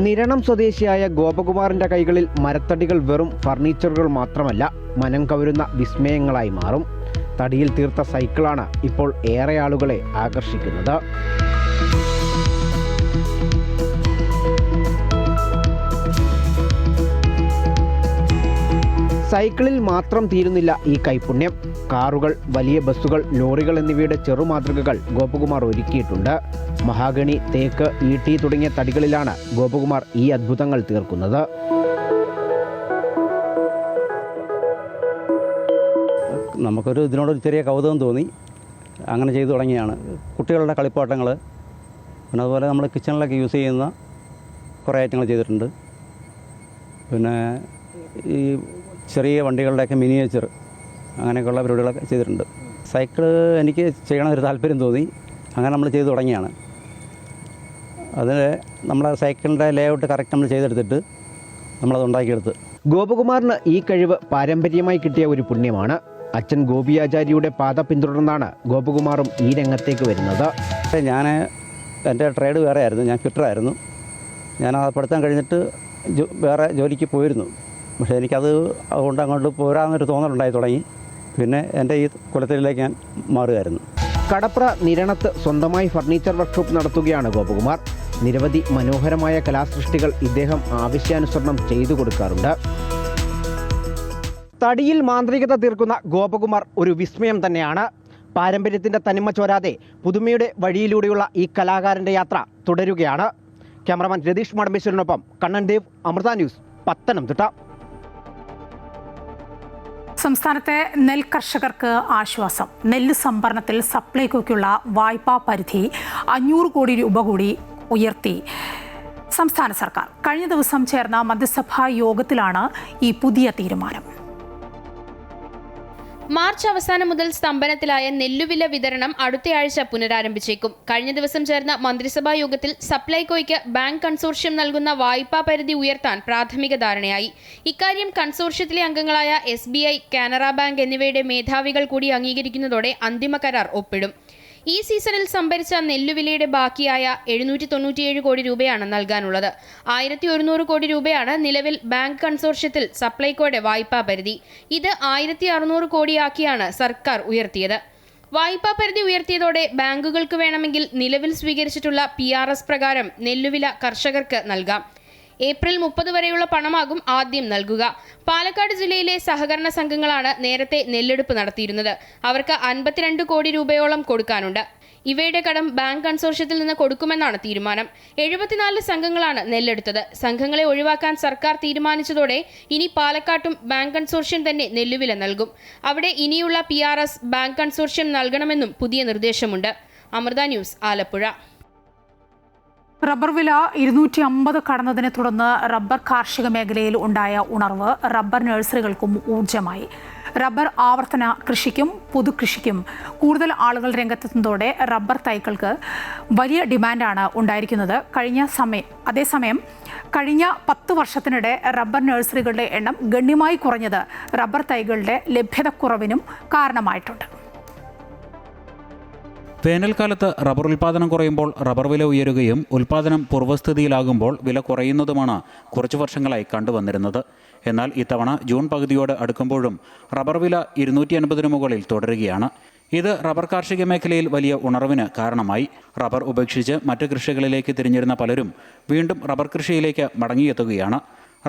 നിരണം സ്വദേശിയായ ഗോപകുമാറിന്റെ കൈകളിൽ മരത്തടികൾ വെറും ഫർണിച്ചറുകൾ മാത്രമല്ല, മനം കവരുന്ന വിസ്മയങ്ങളായി മാറും. തടിയിൽ തീർത്ത സൈക്കിളാണ് ഇപ്പോൾ ഏറെ ആളുകളെ ആകർഷിക്കുന്നത്. സൈക്കിളിൽ മാത്രം തീരുന്നില്ല ഈ കൈപുണ്യം. കാറുകൾ, വലിയ ബസ്സുകൾ, ലോറികൾ എന്നിവയുടെ ചെറുമാതൃകകൾ ഗോപകുമാർ ഒരുക്കിയിട്ടുണ്ട്. മഹാഗണി, തേക്ക്, ഈട്ടി തുടങ്ങിയ തടികളിലാണ് ഗോപകുമാർ ഈ അത്ഭുതങ്ങൾ തീർക്കുന്നത്. നമുക്കൊരു ഇതിനോടൊരു ചെറിയ കൗതുകം തോന്നി, അങ്ങനെ ചെയ്തു തുടങ്ങിയാണ്. കുട്ടികളുടെ കളിപ്പാട്ടങ്ങൾ, പിന്നെ അതുപോലെ നമ്മൾ കിച്ചണിലൊക്കെ യൂസ് ചെയ്യുന്ന കുറേ ഐറ്റങ്ങൾ ചെയ്തിട്ടുണ്ട്. പിന്നെ ഈ ചെറിയ വണ്ടികളുടെയൊക്കെ മിനിയേച്ചർ, അങ്ങനെയൊക്കെയുള്ള പരിപാടികളൊക്കെ ചെയ്തിട്ടുണ്ട്. സൈക്കിള് എനിക്ക് ചെയ്യണമെന്നൊരു താല്പര്യം തോന്നി, അങ്ങനെ നമ്മൾ ചെയ്തു തുടങ്ങിയാണ്. അതിന് നമ്മളെ സൈക്കിളിൻ്റെ ലേഔട്ട് കറക്റ്റ് നമ്മൾ ചെയ്തെടുത്തിട്ട് നമ്മളത് ഉണ്ടാക്കിയെടുത്ത്. ഗോപകുമാറിന് ഈ കഴിവ് പാരമ്പര്യമായി കിട്ടിയ ഒരു പുണ്യമാണ്. അച്ഛൻ ഗോപിയാചാര്യയുടെ പാത പിന്തുടർന്നാണ് ഗോപകുമാറും ഈ രംഗത്തേക്ക് വരുന്നത്. ഞാൻ എൻ്റെ ട്രേഡ് വേറെ ആയിരുന്നു, ഞാൻ ഫിറ്ററായിരുന്നു. ഞാൻ അത് പഠിത്തം കഴിഞ്ഞിട്ട് വേറെ ജോലിക്ക് പോയിരുന്നു. പക്ഷേ എനിക്കത് അതുകൊണ്ട് അങ്ങോട്ട് പോരാമെന്നൊരു തോന്നലുണ്ടായി തുടങ്ങി. പിന്നെ എൻ്റെ ഈ കുലത്തിലേക്ക് ഞാൻ മാറുകയായിരുന്നു. കടപ്ര നിരണത്ത് സ്വന്തമായി ഫർണിച്ചർ വർക്ക്ഷോപ്പ് നടത്തുകയാണ് ഗോപകുമാർ. നിരവധി മനോഹരമായ കലാസൃഷ്ടികൾ ഇദ്ദേഹം ആവശ്യാനുസരണം ചെയ്തു കൊടുക്കാറുണ്ട്. തടിയിൽ മാന്ത്രികത തീർക്കുന്ന ഗോപകുമാർ ഒരു വിസ്മയം തന്നെയാണ്. പാരമ്പര്യത്തിൻ്റെ തനിമ ചോരാതെ പുതുമയുടെ വഴിയിലൂടെയുള്ള ഈ കലാകാരൻ്റെ യാത്ര തുടരുകയാണ്. ക്യാമറമാൻ രതീഷ് മടമ്പേശ്വരനൊപ്പം കണ്ണൻ ദേവ്, അമൃത ന്യൂസ്, പത്തനംതിട്ട. സംസ്ഥാനത്തെ നെൽകർഷകർക്ക് ആശ്വാസം. നെല്ല് സംഭരണത്തിൽ സപ്ലൈകോയ്ക്കുള്ള വായ്പാ പരിധി 500 കോടി രൂപ കൂടി ഉയർത്തി സംസ്ഥാന സർക്കാർ. കഴിഞ്ഞ ദിവസം ചേർന്ന മന്ത്രിസഭാ യോഗത്തിലാണ് ഈ പുതിയ തീരുമാനം. മാർച്ച് അവസാനം മുതൽ സ്തംഭനത്തിലായ നെല്ലുവില വിതരണം അടുത്തയാഴ്ച പുനരാരംഭിച്ചേക്കും. കഴിഞ്ഞ ദിവസം ചേർന്ന മന്ത്രിസഭാ യോഗത്തിൽ സപ്ലൈകോയ്ക്ക് ബാങ്ക് കൺസോർഷ്യം നൽകുന്ന വായ്പാ പരിധി ഉയർത്താൻ പ്രാഥമിക ധാരണയായി. ഇക്കാര്യം കൺസോർഷ്യത്തിലെ അംഗങ്ങളായ SBI, കാനറ ബാങ്ക് എന്നിവയുടെ മേധാവികൾ കൂടി അംഗീകരിക്കുന്നതോടെ അന്തിമ കരാർ ഒപ്പിടും. ഈ സീസണിൽ സംഭരിച്ച നെല്ലുവിലയുടെ ബാക്കിയായ 797 കോടി രൂപയാണ് നൽകാനുള്ളത്. 1100 കോടി രൂപയാണ് നിലവിൽ ബാങ്ക് കൺസോർഷ്യത്തിൽ സപ്ലൈകോയുടെ വായ്പാ പരിധി. ഇത് 1600 കോടിയാക്കിയാണ് സർക്കാർ ഉയർത്തിയത്. വായ്പാ പരിധി ഉയർത്തിയതോടെ ബാങ്കുകൾക്ക് വേണമെങ്കിൽ നിലവിൽ സ്വീകരിച്ചിട്ടുള്ള PRS പ്രകാരം നെല്ലുവില കർഷകർക്ക് നൽകാം. ഏപ്രിൽ 30 വരെയുള്ള പണമാകും ആദ്യം നൽകുക. പാലക്കാട് ജില്ലയിലെ സഹകരണ സംഘങ്ങളാണ് നേരത്തെ നെല്ലെടുപ്പ് നടത്തിയിരുന്നത്. അവർക്ക് 52 കോടി രൂപയോളം കൊടുക്കാനുണ്ട്. ഇവയുടെ കടം ബാങ്ക് കൺസോർഷ്യത്തിൽ നിന്ന് കൊടുക്കുമെന്നാണ് തീരുമാനം. 74 സംഘങ്ങളാണ് നെല്ലെടുത്തത്. സംഘങ്ങളെ ഒഴിവാക്കാൻ സർക്കാർ തീരുമാനിച്ചതോടെ ഇനി പാലക്കാട്ടും ബാങ്ക് കൺസോർഷ്യം തന്നെ നെല്ലുവില നൽകും. അവിടെ ഇനിയുള്ള PRS ബാങ്ക് കൺസോർഷ്യം നൽകണമെന്നും പുതിയ നിർദ്ദേശമുണ്ട്. അമൃത ന്യൂസ്, ആലപ്പുഴ. റബ്ബർ വില 250 കടന്നതിനെ തുടർന്ന് റബ്ബർ കാർഷിക മേഖലയിൽ ഉണ്ടായ ഉണർവ് റബ്ബർ നഴ്സറികൾക്കും ഊർജ്ജമായി. റബ്ബർ ആവർത്തന കൃഷിക്കും പുതുകൃഷിക്കും കൂടുതൽ ആളുകൾ രംഗത്തെത്തുന്നതോടെ റബ്ബർ തൈകൾക്ക് വലിയ ഡിമാൻഡാണ് ഉണ്ടായിരിക്കുന്നത്. അതേസമയം കഴിഞ്ഞ 10 വർഷത്തിനിടെ റബ്ബർ നഴ്സറികളുടെ എണ്ണം ഗണ്യമായി കുറഞ്ഞത് റബ്ബർ തൈകളുടെ ലഭ്യതക്കുറവിനും കാരണമായിട്ടുണ്ട്. വേനൽക്കാലത്ത് റബ്ബർ ഉൽപ്പാദനം കുറയുമ്പോൾ റബ്ബർ വില ഉയരുകയും ഉൽപ്പാദനം പൂർവ്വസ്ഥിതിയിലാകുമ്പോൾ വില കുറയുന്നതുമാണ് കുറച്ചു വർഷങ്ങളായി കണ്ടുവന്നിരുന്നത്. എന്നാൽ ഇത്തവണ ജൂൺ പകുതിയോട് അടുക്കുമ്പോഴും റബ്ബർ വില 250 മുകളിൽ തുടരുകയാണ്. ഇത് റബ്ബർ കാർഷിക മേഖലയിൽ വലിയ ഉണർവിന് കാരണമായി. റബ്ബർ ഉപേക്ഷിച്ച് മറ്റ് കൃഷികളിലേക്ക് തിരിഞ്ഞിരുന്ന പലരും വീണ്ടും റബ്ബർ കൃഷിയിലേക്ക് മടങ്ങിയെത്തുകയാണ്.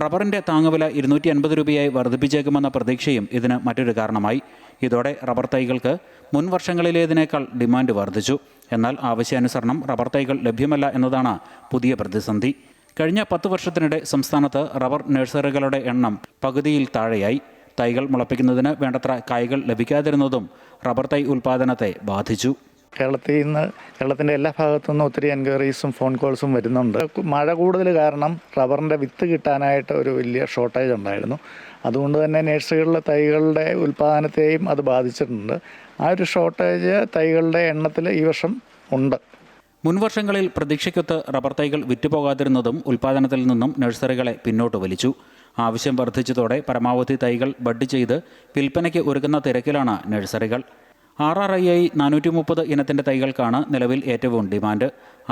റബ്ബറിൻ്റെ താങ്ങുവില 250 രൂപയായി വർദ്ധിപ്പിച്ചേക്കുമെന്ന പ്രതീക്ഷയും ഇതിന് മറ്റൊരു കാരണമായി. ഇതോടെ റബ്ബർ തൈകൾക്ക് മുൻ വർഷങ്ങളിലേതിനേക്കാൾ ഡിമാൻഡ് വർദ്ധിച്ചു. എന്നാൽ ആവശ്യാനുസരണം റബ്ബർ തൈകൾ ലഭ്യമല്ല എന്നതാണ് പുതിയ പ്രതിസന്ധി. കഴിഞ്ഞ 10 വർഷത്തിനിടെ സംസ്ഥാനത്ത് റബ്ബർ നഴ്സറികളുടെ എണ്ണം പകുതിയിൽ താഴെയായി. തൈകൾ മുളപ്പിക്കുന്നതിന് വേണ്ടത്ര കായ്കൾ ലഭിക്കാതിരുന്നതും റബ്ബർ തൈ ഉൽപ്പാദനത്തെ ബാധിച്ചു. കേരളത്തിൻ്റെ എല്ലാ ഭാഗത്തു നിന്നും ഒത്തിരി എൻക്വയറീസും ഫോൺ കോൾസും വരുന്നുണ്ട്. മഴ കൂടുതൽ കാരണം റബ്ബറിൻ്റെ വിത്ത് കിട്ടാനായിട്ട് ഒരു വലിയ ഷോർട്ടേജ് ഉണ്ടായിരുന്നു. അതുകൊണ്ട് തന്നെ നഴ്സറികളിലെ തൈകളുടെ ഉൽപ്പാദനത്തെയും അത് ബാധിച്ചിട്ടുണ്ട്. ആ ഒരു ഷോർട്ടേജ് തൈകളുടെ എണ്ണത്തിൽ ഈ വർഷം ഉണ്ട്. മുൻവർഷങ്ങളിൽ പ്രതീക്ഷയ്ക്കൊത്ത് റബ്ബർ തൈകൾ വിറ്റുപോകാതിരുന്നതും ഉൽപ്പാദനത്തിൽ നിന്നും നഴ്സറികളെ പിന്നോട്ട് വലിച്ചു. ആവശ്യം വർദ്ധിച്ചതോടെ പരമാവധി തൈകൾ ബഡ് ചെയ്ത് വിൽപ്പനയ്ക്ക് ഒരുക്കുന്ന തിരക്കിലാണ് നഴ്സറികൾ. RRII 430 ഇനത്തിൻ്റെ തൈകൾക്കാണ് നിലവിൽ ഏറ്റവും ഡിമാൻഡ്.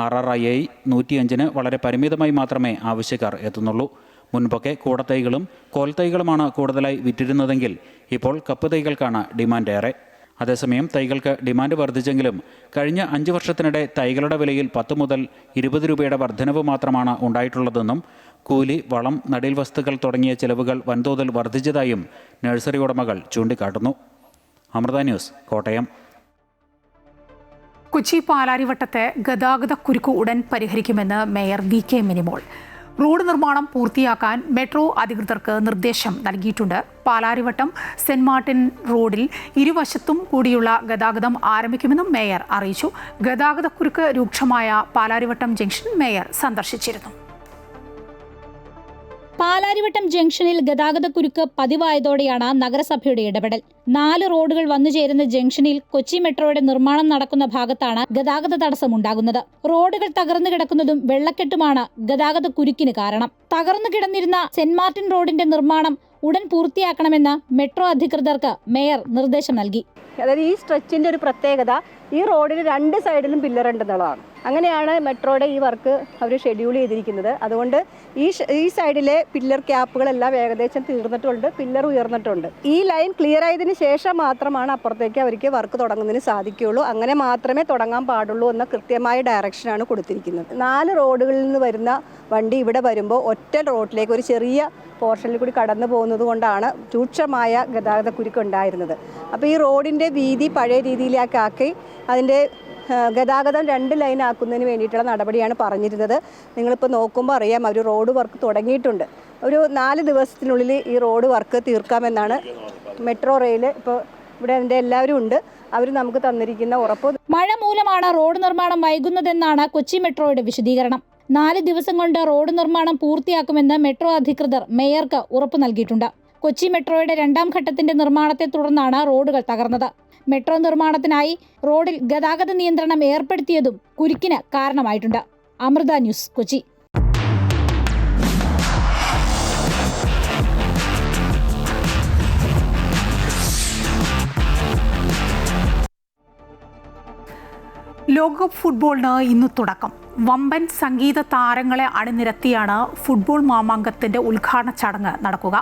RRII 105-ന് വളരെ പരിമിതമായി മാത്രമേ ആവശ്യക്കാർ എത്തുന്നുള്ളൂ. മുൻപൊക്കെ കൂടത്തൈകളും കോൽത്തൈകളുമാണ് കൂടുതലായി വിറ്റിരുന്നതെങ്കിൽ ഇപ്പോൾ കപ്പ് തൈകൾക്കാണ് ഡിമാൻഡ് ഏറെ. അതേസമയം തൈകൾക്ക് ഡിമാൻഡ് വർദ്ധിച്ചെങ്കിലും കഴിഞ്ഞ 5 വർഷത്തിനിടെ തൈകളുടെ വിലയിൽ 10 മുതൽ 20 രൂപയുടെ വർധനവ് മാത്രമാണ് ഉണ്ടായിട്ടുള്ളതെന്നും കൂലി, വളം, നടീൽ വസ്തുക്കൾ തുടങ്ങിയ ചെലവുകൾ വൻതോതിൽ വർദ്ധിച്ചതായും നഴ്സറി ഉടമകൾ ചൂണ്ടിക്കാട്ടുന്നു. അമൃത ന്യൂസ്, കോട്ടയം. കൊച്ചി പാലാരിവട്ടത്തെ ഗതാഗതക്കുരുക്ക് ഉടൻ പരിഹരിക്കുമെന്ന് മേയർ VK മിനിമോൾ. റോഡ് നിർമ്മാണം പൂർത്തിയാക്കാൻ മെട്രോ അധികൃതർക്ക് നിർദ്ദേശം നൽകിയിട്ടുണ്ട്. പാലാരിവട്ടം സെന്റ് മാർട്ടിൻ റോഡിൽ ഇരുവശത്തും കൂടിയുള്ള ഗതാഗതം ആരംഭിക്കുമെന്നും മേയർ അറിയിച്ചു. ഗതാഗതക്കുരുക്ക് രൂക്ഷമായ പാലാരിവട്ടം ജംഗ്ഷൻ മേയർ സന്ദർശിച്ചിരുന്നു. പാലാരിവട്ടം ജംഗ്ഷനിൽ ഗതാഗതക്കുരുക്ക് പതിവായതോടെയാണ് നഗരസഭയുടെ ഇടപെടൽ. 4 റോഡുകൾ വന്നു ചേരുന്ന ജംഗ്ഷനിൽ കൊച്ചി മെട്രോയുടെ നിർമ്മാണം നടക്കുന്ന ഭാഗത്താണ് ഗതാഗത തടസ്സമുണ്ടാകുന്നത്. റോഡുകൾ തകർന്നു കിടക്കുന്നതും വെള്ളക്കെട്ടുമാണ് ഗതാഗതക്കുരുക്കിന് കാരണം. തകർന്നു കിടന്നിരുന്ന സെന്റ് മാർട്ടിൻ റോഡിന്റെ നിർമ്മാണം ഉടൻ പൂർത്തിയാക്കണമെന്ന് മെട്രോ അധികൃതർക്ക് മേയർ നിർദ്ദേശം നൽകി. അതായത് ഈ സ്ട്രെച്ചിൻ്റെ ഒരു പ്രത്യേകത ഈ റോഡിന് 2 സൈഡിലും പില്ലർ ഉണ്ടെന്നുള്ളതാണ്. അങ്ങനെയാണ് മെട്രോയുടെ ഈ വർക്ക് അവർ ഷെഡ്യൂൾ ചെയ്തിരിക്കുന്നത്. അതുകൊണ്ട് ഈ സൈഡിലെ പില്ലർ ക്യാപ്പുകളെല്ലാം ഏകദേശം തീർന്നിട്ടുണ്ട്, പില്ലർ ഉയർന്നിട്ടുണ്ട്. ഈ ലൈൻ ക്ലിയർ ആയതിനു ശേഷം മാത്രമാണ് അപ്പുറത്തേക്ക് അവർക്ക് വർക്ക് തുടങ്ങുന്നതിന് സാധിക്കുകയുള്ളൂ. അങ്ങനെ മാത്രമേ തുടങ്ങാൻ പാടുള്ളൂ എന്ന കൃത്യമായ ഡയറക്ഷനാണ് കൊടുത്തിരിക്കുന്നത്. 4 റോഡുകളിൽ നിന്ന് വരുന്ന വണ്ടി ഇവിടെ വരുമ്പോൾ ഒറ്റ റോഡിലേക്ക് ഒരു ചെറിയ പോർഷനിൽ കൂടി കടന്നു പോകുന്നത് കൊണ്ടാണ് രൂക്ഷമായ ഗതാഗതക്കുരുക്ക് ഉണ്ടായിരുന്നത്. അപ്പോൾ ഈ റോഡിൻ്റെ വീതി പഴയ രീതിയിലാക്കി അതിൻ്റെ ഗതാഗതം 2 ലൈൻ ആക്കുന്നതിന് വേണ്ടിയിട്ടുള്ള നടപടിയാണ് പറഞ്ഞിരുന്നത്. നിങ്ങളിപ്പോൾ നോക്കുമ്പോൾ അറിയാം അവർ റോഡ് വർക്ക് തുടങ്ങിയിട്ടുണ്ട്. ഒരു 4 ദിവസത്തിനുള്ളിൽ ഈ റോഡ് വർക്ക് തീർക്കാമെന്നാണ് മെട്രോ റെയിൽ ഇപ്പോൾ ഇവിടെ അതിൻ്റെ എല്ലാവരും ഉണ്ട്. അവർ നമുക്ക് തന്നിരിക്കുന്ന ഉറപ്പ്. മഴ മൂലമാണ് റോഡ് നിർമ്മാണം വൈകുന്നതെന്നാണ് കൊച്ചി മെട്രോയുടെ വിശദീകരണം. 4 ദിവസം കൊണ്ട് റോഡ് നിർമ്മാണം പൂർത്തിയാക്കുമെന്ന് മെട്രോ അധികൃതർ മേയർക്ക് ഉറപ്പ് നൽകിയിട്ടുണ്ട്. കൊച്ചി മെട്രോയുടെ 2ാം ഘട്ടത്തിന്റെ നിർമ്മാണത്തെ തുടർന്നാണ് റോഡുകൾ തകർന്നത്. മെട്രോ നിർമ്മാണത്തിനായി റോഡിൽ ഗതാഗത നിയന്ത്രണം ഏർപ്പെടുത്തിയതും കുരുക്കിന് കാരണമായിട്ടുണ്ട്. അമൃത ന്യൂസ്, കൊച്ചി. ലോകകപ്പ് ഫുട്ബോളിന് ഇന്ന് തുടക്കം. വമ്പൻ സംഗീത താരങ്ങളെ അണിനിരത്തിയാണ് ഫുട്ബോൾ മാമാങ്കത്തിന്റെ ഉദ്ഘാടന ചടങ്ങ് നടക്കുക.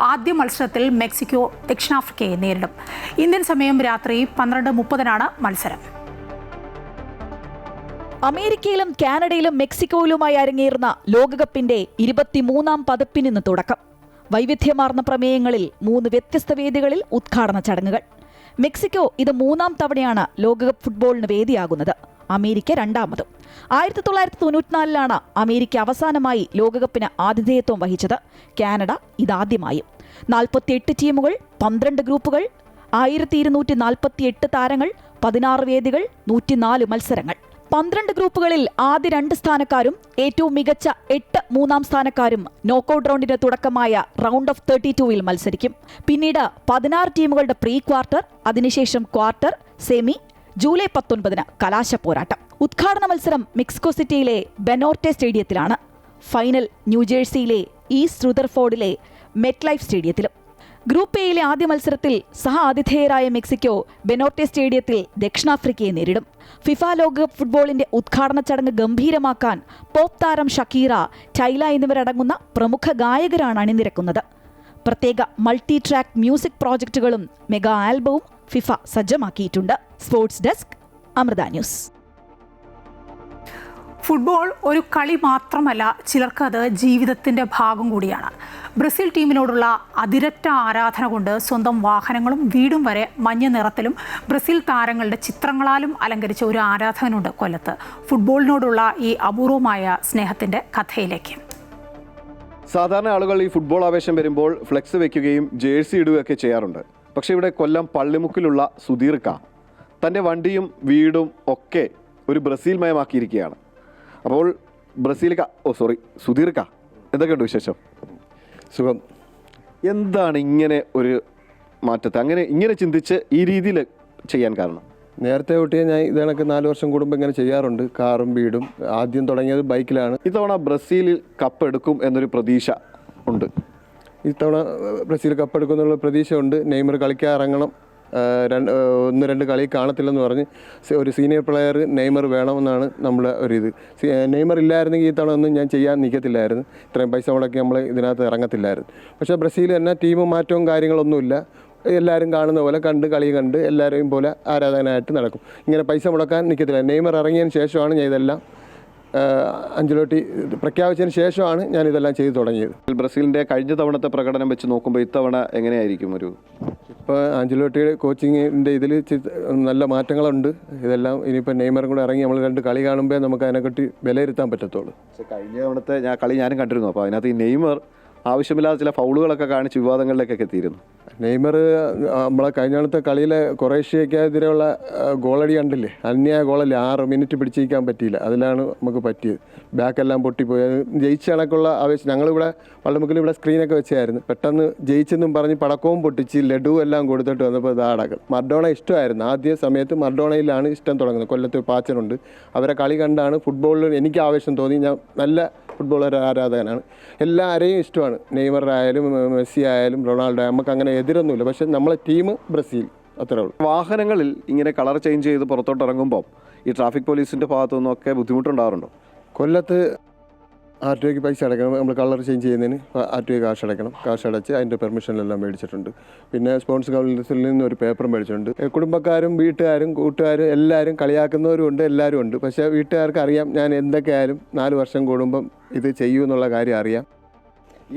ആദ്യ മത്സരത്തിൽ മെക്സിക്കോ ദക്ഷിണാഫ്രിക്കയെ നേരിടും. ഇന്ത്യൻ സമയം രാത്രി 12:30 മത്സരം. അമേരിക്കയിലും കാനഡയിലും മെക്സിക്കോയിലുമായി അരങ്ങേറുന്ന ലോകകപ്പിന്റെ 23ാം പതിപ്പിന് ഇന്ന് തുടക്കം. വൈവിധ്യമാർന്ന പ്രമേയങ്ങളിൽ 3 വ്യത്യസ്ത വേദികളിൽ ഉദ്ഘാടന ചടങ്ങുകൾ. മെക്സിക്കോ ഇത് 3ാം തവണയാണ് ലോകകപ്പ് ഫുട്ബോളിന് വേദിയാകുന്നത്. അമേരിക്ക 2ാമതും. 1994 അമേരിക്ക അവസാനമായി ലോകകപ്പിന് ആതിഥേയത്വം വഹിച്ചത്. കാനഡ ഇതാദ്യമായും. 48 ടീമുകൾ, 12 ഗ്രൂപ്പുകൾ, 1248 താരങ്ങൾ, 16 വേദികൾ, 104 മത്സരങ്ങൾ. 12 ഗ്രൂപ്പുകളിൽ ആദ്യ 2 സ്ഥാനക്കാരും ഏറ്റവും മികച്ച 8 മൂന്നാം സ്ഥാനക്കാരും നോക്കൌട്ട് റൗണ്ടിന് തുടക്കമായ റൗണ്ട് ഓഫ് 32-ൽ മത്സരിക്കും. പിന്നീട് 16 ടീമുകളുടെ പ്രീ ക്വാർട്ടർ, അതിനുശേഷം ക്വാർട്ടർ, സെമി. ജൂലൈ 19 കലാശ പോരാട്ടം. ഉദ്ഘാടന മത്സരം മെക്സിക്കോ സിറ്റിയിലെ ബെനോർട്ടെ സ്റ്റേഡിയത്തിലാണ്. ഫൈനൽ ന്യൂജേഴ്സിയിലെ ഈസ്റ്റ് റുദർഫോർഡിലെ മെറ്റ് ലൈഫ് സ്റ്റേഡിയത്തിലും. ഗ്രൂപ്പ് എയിലെ ആദ്യ മത്സരത്തിൽ സഹ ആതിഥേയരായ മെക്സിക്കോ ബെനോർട്ടെ സ്റ്റേഡിയത്തിൽ ദക്ഷിണാഫ്രിക്കയെ നേരിടും. ഫിഫ ലോകകപ്പ് ഫുട്ബോളിന്റെ ഉദ്ഘാടന ചടങ്ങ് ഗംഭീരമാക്കാൻ പോപ്പ് താരം ഷക്കീറ, ടൈല എന്നിവരടങ്ങുന്ന പ്രമുഖ ഗായകരാണ് അണിനിരക്കുന്നത്. പ്രത്യേക മൾട്ടി ട്രാക്ക് മ്യൂസിക് പ്രോജക്റ്റുകളും മെഗാ ആൽബവും ഫിഫ സജ്ജമാക്കിയിട്ടുണ്ട്. Sports desk, Amrita news. Football ഒരു കളി മാത്രമല്ല, ചിലർക്ക് അത് ജീവിതത്തിൻ്റെ ഭാഗം കൂടിയാണ്. ബ്രസീൽ ടീമിനോടുള്ള അതിരറ്റ ആരാധന കൊണ്ട് സ്വന്തം വാഹനങ്ങളും വീടും വരെ മഞ്ഞ നിറത്തിലും ബ്രസീൽ താരങ്ങളുടെ ചിത്രങ്ങളാലും അലങ്കരിച്ച ഒരു ആരാധകനുണ്ട് കൊല്ലത്ത്. ഫുട്ബോളിനോടുള്ള ഈ അപൂർവമായ സ്നേഹത്തിൻ്റെ കഥയിലേക്ക്. സാധാരണ ആളുകൾ ഈ ഫുട്ബോൾ ആവേശം വരുമ്പോൾ ഫ്ലെക്സ് വെക്കുകയും ജേഴ്സി ഇടുകയൊക്കെ ചെയ്യാറുണ്ട്. പക്ഷേ ഇവിടെ കൊല്ലം പള്ളിമുക്കിലുള്ള സുധീർക്ക തൻ്റെ വണ്ടിയും വീടും ഒക്കെ ഒരു ബ്രസീൽ മയമാക്കിയിരിക്കുകയാണ്. അപ്പോൾ സുധീർക്ക, എന്തൊക്കെയുണ്ട് വിശേഷം? സുഖം. എന്താണ് ഇങ്ങനെ ഒരു മാറ്റത്തെ ഇങ്ങനെ ചിന്തിച്ച് ഈ രീതിയിൽ ചെയ്യാൻ കാരണം? നേരത്തെ തൊട്ടേ ഞാൻ ഇത് കണക്ക് 4 വർഷം കൂടുമ്പോൾ ഇങ്ങനെ ചെയ്യാറുണ്ട്. കാറും വീടും. ആദ്യം തുടങ്ങിയത് ബൈക്കിലാണ്. ഇത്തവണ ബ്രസീലിൽ കപ്പ് എടുക്കും എന്നൊരു പ്രതീക്ഷ ഉണ്ട്. ഇത്തവണ ബ്രസീൽ കപ്പ് എടുക്കും എന്നുള്ള പ്രതീക്ഷ ഉണ്ട്. നെയ്മർ കളിക്കാൻ ഇറങ്ങണം. 1-2 കളി കാണത്തില്ലെന്ന് പറഞ്ഞ് ഒരു സീനിയർ പ്ലെയർ നെയ്മർ വേണമെന്നാണ് നമ്മുടെ ഒരിത്. നെയ്മർ ഇല്ലായിരുന്നെങ്കിൽ ഈ തവണ ഒന്നും ഞാൻ ചെയ്യാൻ നിൽക്കത്തില്ലായിരുന്നു. ഇത്രയും പൈസ മുടക്കി നമ്മൾ ഇതിനകത്ത് ഇറങ്ങത്തില്ലായിരുന്നു. പക്ഷേ ബ്രസീൽ തന്നെ ടീം മാറ്റവും കാര്യങ്ങളൊന്നുമില്ല. എല്ലാവരും കാണുന്ന പോലെ കളി കണ്ട് എല്ലാവരെയും പോലെ ആരാധകനായിട്ട് നടക്കും. ഇങ്ങനെ പൈസ മുടക്കാൻ നിൽക്കത്തില്ല. നെയ്മർ ഇറങ്ങിയതിന് ശേഷമാണ് ഞാൻ ഇതെല്ലാം അഞ്ചലോട്ടി പ്രഖ്യാപിച്ചതിന് ശേഷമാണ് ഞാനിതെല്ലാം ചെയ്തു തുടങ്ങിയത്. ബ്രസീലിൻ്റെ കഴിഞ്ഞ തവണത്തെ പ്രകടനം വെച്ച് നോക്കുമ്പോൾ ഇത്തവണ എങ്ങനെയായിരിക്കും ഇപ്പോൾ ആഞ്ചലോട്ടിയുടെ കോച്ചിങ്ങിൻ്റെ ഇതിൽ നല്ല മാറ്റങ്ങളുണ്ട്. ഇതെല്ലാം ഇനിയിപ്പോൾ നെയ്മറും കൂടെ ഇറങ്ങി നമ്മൾ 2 കളി കാണുമ്പോൾ നമുക്ക് അതിനെപ്പറ്റി വിലയിരുത്താൻ പറ്റത്തുള്ളൂ. കഴിഞ്ഞ തവണത്തെ കളി ഞാനും കണ്ടിരുന്നു. അപ്പോൾ അതിനകത്ത് ഈ നെയ്മർ ആവശ്യമില്ലാത്ത ചില ഫൗളുകളൊക്കെ കാണിച്ച് വിവാദങ്ങളിലേക്കൊക്കെ എത്തിയിരുന്നു. നെയ്മർ നമ്മളെ കഴിഞ്ഞ കളിയിലെ കൊറേഷ്യക്കെതിരെയുള്ള ഗോളടി കണ്ടില്ലേ, അന്യായ ഗോളല്ലേ, 6 മിനിറ്റ് പിടിച്ചിരിക്കാൻ പറ്റിയില്ല. അതിലാണ് നമുക്ക് പറ്റിയത്. ബാക്കെല്ലാം പൊട്ടിപ്പോയി. ജയിച്ച കണക്കുള്ള ആവേശം. ഞങ്ങളിവിടെ വള്ളമുക്കിൽ ഇവിടെ സ്ക്രീനൊക്കെ വെച്ചായിരുന്നു. പെട്ടെന്ന് ജയിച്ചെന്നും പറഞ്ഞ് പടക്കവും പൊട്ടിച്ച് ലഡു എല്ലാം കൊടുത്തിട്ട് വന്നപ്പോൾ ഇതാ അടക്കം. മർഡോണ ഇഷ്ടമായിരുന്നു. ആദ്യ സമയത്ത് മർഡോണയിലാണ് ഇഷ്ടം തുടങ്ങുന്നത്. കൊല്ലത്ത് പാച്ചനുണ്ട്. അവരെ കളി കണ്ടാണ് ഫുട്ബോളിൽ എനിക്ക് ആവേശം തോന്നി. ഞാൻ നല്ല ഫുട്ബോളർ ആരാധകനാണ്. എല്ലാവരെയും ഇഷ്ടമാണ്. നെയ്മർ ആയാലും മെസ്സി ആയാലും റൊണാൾഡോ, നമുക്ക് അങ്ങനെ എതിരൊന്നുമില്ല. പക്ഷേ നമ്മളെ ടീം ബ്രസീൽ, അത്രേ ഉള്ളൂ. വാഹനങ്ങളിൽ ഇങ്ങനെ കളർ ചേഞ്ച് ചെയ്ത് പുറത്തോട്ട് ഇറങ്ങുമ്പോൾ ഈ ട്രാഫിക് പോലീസിൻ്റെ ഭാഗത്തു നിന്നൊക്കെ ബുദ്ധിമുട്ടുണ്ടാകാറുണ്ടോ? കൊല്ലത്ത് RTO പൈസ അടയ്ക്കണം. നമ്മൾ കളർ ചേഞ്ച് ചെയ്യുന്നതിന് RTO കാശ് അടയ്ക്കണം. കാശ് അടച്ച് അതിൻ്റെ പെർമിഷനെല്ലാം മേടിച്ചിട്ടുണ്ട്. പിന്നെ സ്പോൺസർ കൗൺസിലിൽ നിന്ന് ഒരു പേപ്പർ മേടിച്ചിട്ടുണ്ട്. കുടുംബക്കാരും വീട്ടുകാരും കൂട്ടുകാരും എല്ലാവരും കളിയാക്കുന്നവരും ഉണ്ട്, എല്ലാവരും ഉണ്ട്. പക്ഷേ വീട്ടുകാർക്ക് അറിയാം ഞാൻ എന്തൊക്കെയായാലും 4 വർഷം കൂടുമ്പം ഇത് ചെയ്യുമെന്നുള്ള കാര്യം അറിയാം.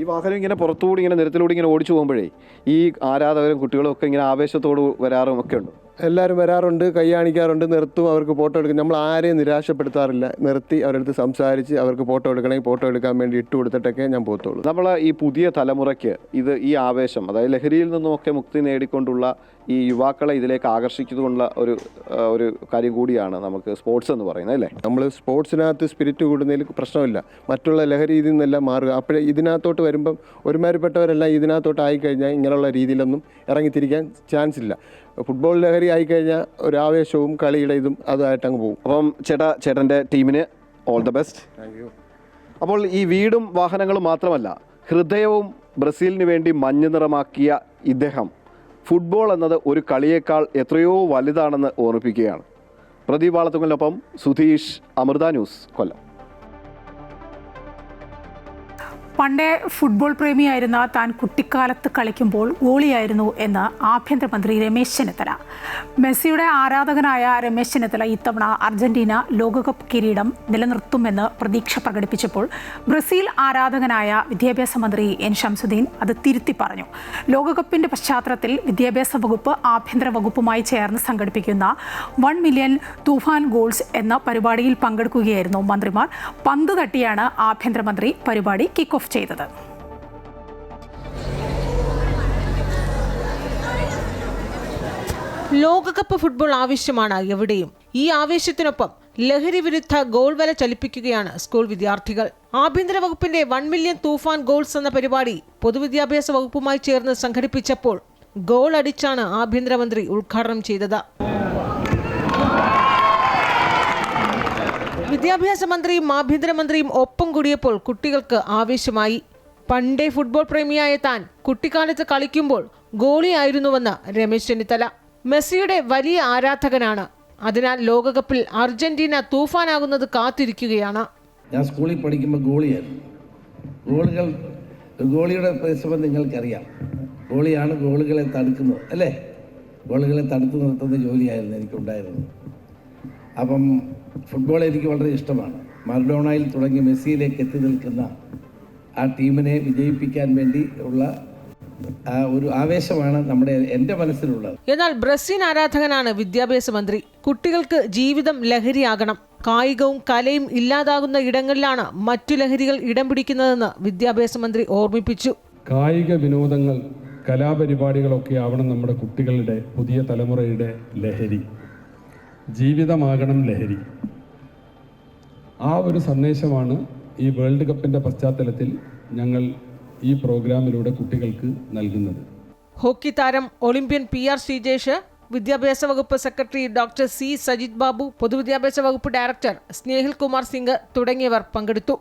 ഈ വാഹനം ഇങ്ങനെ പുറത്തുകൂടി ഇങ്ങനെ നിരത്തിലൂടെ ഇങ്ങനെ ഓടിച്ചു പോകുമ്പോഴേ ഈ ആരാധകരും കുട്ടികളും ഒക്കെ ഇങ്ങനെ ആവേശത്തോട് വരാറും ഒക്കെ ഉണ്ട്. എല്ലാവരും വരാറുണ്ട്, കൈ കാണിക്കാറുണ്ട്, നിർത്തും, അവർക്ക് ഫോട്ടോ എടുക്കും. നമ്മൾ ആരെയും നിരാശപ്പെടുത്താറില്ല. നിർത്തി അവരടുത്ത് സംസാരിച്ച് അവർക്ക് ഫോട്ടോ എടുക്കണമെങ്കിൽ ഫോട്ടോ എടുക്കാൻ വേണ്ടി ഇട്ട് കൊടുത്തിട്ടൊക്കെ ഞാൻ പോകത്തുള്ളൂ. നമ്മൾ ഈ പുതിയ തലമുറയ്ക്ക് ഈ ആവേശം, അതായത് ലഹരിയിൽ നിന്നുമൊക്കെ മുക്തി നേടിക്കൊണ്ടുള്ള ഈ യുവാക്കളെ ഇതിലേക്ക് ആകർഷിക്കുന്നതുകൊണ്ടുള്ള ഒരു കാര്യം കൂടിയാണ് നമുക്ക് സ്പോർട്സ് എന്ന് പറയുന്നത്, അല്ലേ? നമ്മൾ സ്പോർട്സിനകത്ത് സ്പിരിറ്റ് കൂടുന്നതിൽ പ്രശ്നമില്ല. മറ്റുള്ള ലഹരി ഇതിൽ നിന്നെല്ലാം മാറുക. അപ്പോഴേ ഇതിനകത്തോട്ട് വരുമ്പം ഒരുമാതിരിപ്പെട്ടവരെല്ലാം ഇതിനകത്തോട്ട് ആയിക്കഴിഞ്ഞാൽ ഇങ്ങനെയുള്ള രീതിയിലൊന്നും ഇറങ്ങിത്തിരിക്കാൻ ചാൻസ് ഇല്ല. ഫുട്ബോൾ ലഹരി ആയിക്കഴിഞ്ഞാൽ ഒരു ആവേശവും കളിയുടെ ഇതും അതുമായിട്ട് അങ്ങ് പോകും. അപ്പം ചേട്ടൻ്റെ ടീമിന് all the best. Thank you. അപ്പോൾ ഈ വീടും വാഹനങ്ങളും മാത്രമല്ല, ഹൃദയവും ബ്രസീലിന് വേണ്ടി മഞ്ഞ നിറമാക്കിയ ഇദ്ദേഹം ഫുട്ബോൾ എന്നത് ഒരു കളിയേക്കാൾ എത്രയോ വലുതാണെന്ന് ഓർമ്മിപ്പിക്കുകയാണ്. പ്രദീപ് വാളത്തുങ്കലിനൊപ്പം സുധീഷ്, അമൃത ന്യൂസ്, കൊല്ലം. പണ്ടേ ഫുട്ബോൾ പ്രേമിയായിരുന്ന താൻ കുട്ടിക്കാലത്ത് കളിക്കുമ്പോൾ ഗോളിയായിരുന്നു എന്ന് ആഭ്യന്തരമന്ത്രി രമേശ് ചെന്നിത്തല. മെസ്സിയുടെ ആരാധകനായ രമേശ് ചെന്നിത്തല ഇത്തവണ അർജന്റീന ലോകകപ്പ് കിരീടം നിലനിർത്തുമെന്ന് പ്രതീക്ഷ പ്രകടിപ്പിച്ചപ്പോൾ ബ്രസീൽ ആരാധകനായ വിദ്യാഭ്യാസ മന്ത്രി എൻ ഷംസുദ്ദീൻ അത് തിരുത്തി പറഞ്ഞു. ലോകകപ്പിന്റെ പശ്ചാത്തലത്തിൽ വിദ്യാഭ്യാസ വകുപ്പ് ആഭ്യന്തര വകുപ്പുമായി ചേർന്ന് സംഘടിപ്പിക്കുന്ന 1 മില്യൺ തൂഫാൻ ഗോൾസ് എന്ന പരിപാടിയിൽ പങ്കെടുക്കുകയായിരുന്നു മന്ത്രിമാർ. പന്ത് തട്ടിയാണ് ആഭ്യന്തരമന്ത്രി പരിപാടി കിക്ക് ഓഫ് ചെയ്തത്. ലോകകപ്പ് ഫുട്ബോൾ ആവശ്യമാണ് എവിടെയും. ഈ ആവേശത്തിനൊപ്പം ലഹരി വിരുദ്ധ ഗോൾ വല ചലിപ്പിക്കുകയാണ് സ്കൂൾ വിദ്യാർത്ഥികൾ. ആഭ്യന്തര വകുപ്പിന്റെ 1 മില്യൺ തൂഫാൻ ഗോൾസ് എന്ന പരിപാടി പൊതുവിദ്യാഭ്യാസ വകുപ്പുമായി ചേർന്ന് സംഘടിപ്പിച്ചപ്പോൾ ഗോൾ അടിച്ചാണ് ആഭ്യന്തരമന്ത്രി ഉദ്ഘാടനം ചെയ്തത്. വിദ്യാഭ്യാസ മന്ത്രിയും ആഭ്യന്തരമന്ത്രിയും ഒപ്പം കൂടിയപ്പോൾ കുട്ടികൾക്ക് ആവേശമായി. പണ്ടേ ഫുട്ബോൾ പ്രേമിയായ താൻ കുട്ടിക്കാലത്ത് കളിക്കുമ്പോൾ ഗോളിയായിരുന്നുവെന്ന് രമേശ് ചെന്നിത്തല. മെസ്സിയുടെ വലിയ ആരാധകനാണ്. അതിനാൽ ലോകകപ്പിൽ അർജന്റീന തൂഫാനാകുന്നത് കാത്തിരിക്കുകയാണ്. ഞാൻ സ്കൂളിൽ പഠിക്കുമ്പോൾ ഗോളിയായിരുന്നു. ഗോളിയുടെ പരിശ്രമം നിങ്ങൾക്കറിയാം. ഗോളിയാണ് ഗോളുകളെ തടുക്കുന്നത്, അല്ലേ? ഗോളുകളെ തടുത്തു നിർത്തുന്ന ജോലിയായിരുന്നു എനിക്കുണ്ടായിരുന്നത്. അപ്പം ഫുട്ബോൾ എനിക്ക് വളരെ ഇഷ്ടമാണ്. മർഡോണയിൽ തുടങ്ങി മെസ്സിയിലേക്ക് എത്തി നിൽക്കുന്ന ആ ടീമിനെ വിജയിപ്പിക്കാൻ വേണ്ടി ഉള്ള ഒരു ആവേശമാണ് എൻ്റെ മനസ്സിലുള്ളത്. എന്നാൽ ബ്രസീൽ ആരാധകനാണ് വിദ്യാഭ്യാസ മന്ത്രി. കുട്ടികൾക്ക് ജീവിതം ലഹരിയാകണം. കായികവും കലയും ഇല്ലാതാകുന്ന ഇടങ്ങളിലാണ് മറ്റു ലഹരികൾ ഇടം പിടിക്കുന്നതെന്ന് വിദ്യാഭ്യാസ മന്ത്രി ഓർമ്മിപ്പിച്ചു. കായിക വിനോദങ്ങൾ, കലാപരിപാടികളൊക്കെ ആവണം നമ്മുടെ കുട്ടികളുടെ, പുതിയ തലമുറയുടെ ലഹരി. ജീവിതമാകണം ലഹരി. ആ ഒരു സന്ദേശമാണ് ഈ വേൾഡ് കപ്പിൻ്റെ പശ്ചാത്തലത്തിൽ ഞങ്ങൾ ഈ പ്രോഗ്രാമിലൂടെ കുട്ടികൾക്ക് നൽകുന്നത്. ഹോക്കി താരം ഒളിമ്പ്യൻ PR ശ്രീജേഷ്, വിദ്യാഭ്യാസ വകുപ്പ് secretary doctor C Sajith Babu, പൊതുവിദ്യാഭ്യാസ വകുപ്പ് ഡയറക്ടർ സ്നേഹിൽ കുമാർ സിംഗ് തുടങ്ങിയവർ പങ്കെടുത്തു.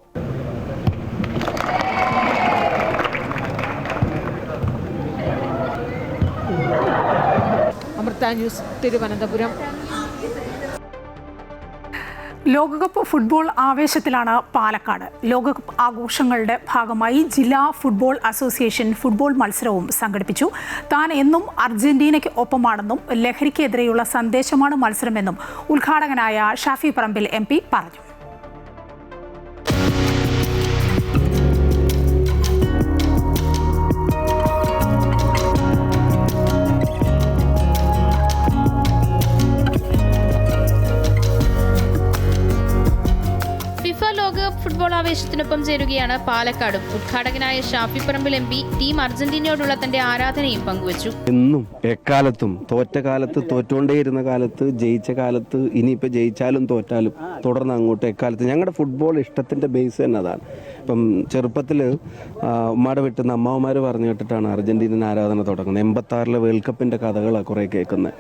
അമൃത ന്യൂസ്, തിരുവനന്തപുരം. ലോകകപ്പ് ഫുട്ബോൾ ആവേശത്തിലാണ് പാലക്കാട്. ലോകകപ്പ് ആഘോഷങ്ങളുടെ ഭാഗമായി ജില്ലാ ഫുട്ബോൾ അസോസിയേഷൻ ഫുട്ബോൾ മത്സരവും സംഘടിപ്പിച്ചു. താൻ എന്നും അർജന്റീനയ്ക്ക് ഒപ്പമാണെന്നും ലഹരിക്കെതിരെയുള്ള സന്ദേശമാണ് മത്സരമെന്നും ഉദ്ഘാടകനായ ഷാഫി പറമ്പിൽ MP പറഞ്ഞു. ലോകകപ്പ് ഫുട്ബോൾ ആവേശത്തിനൊപ്പം ചേരുകയാണ് പാലക്കാടും. ഉദ്ഘാടകനായ ഷാഫി പറമ്പിൽ MP ടീം അർജന്റീനയോടുള്ള തന്റെ ആരാധനയും പങ്കുവച്ചു. എന്നും എക്കാലത്തും തോറ്റ കാലത്ത് തോറ്റുകൊണ്ടേയിരുന്ന കാലത്ത് ജയിച്ച കാലത്ത് ഇനിയിപ്പോൾ ജയിച്ചാലും തോറ്റാലും തുടർന്ന് അങ്ങോട്ട് എക്കാലത്ത് ഞങ്ങളുടെ ഫുട്ബോൾ ഇഷ്ടത്തിൻ്റെ ബേസ് തന്നെ അതാണ്. ഇപ്പം ചെറുപ്പത്തിൽ ഉമ്മാടെ വീട്ടിൽ അമ്മാവന്മാർ പറഞ്ഞു കേട്ടിട്ടാണ് അർജന്റീനൻ ആരാധന തുടങ്ങുന്നത്. 86 വേൾഡ് കപ്പിൻ്റെ കഥകളാണ് കുറേ കേൾക്കുന്നത്.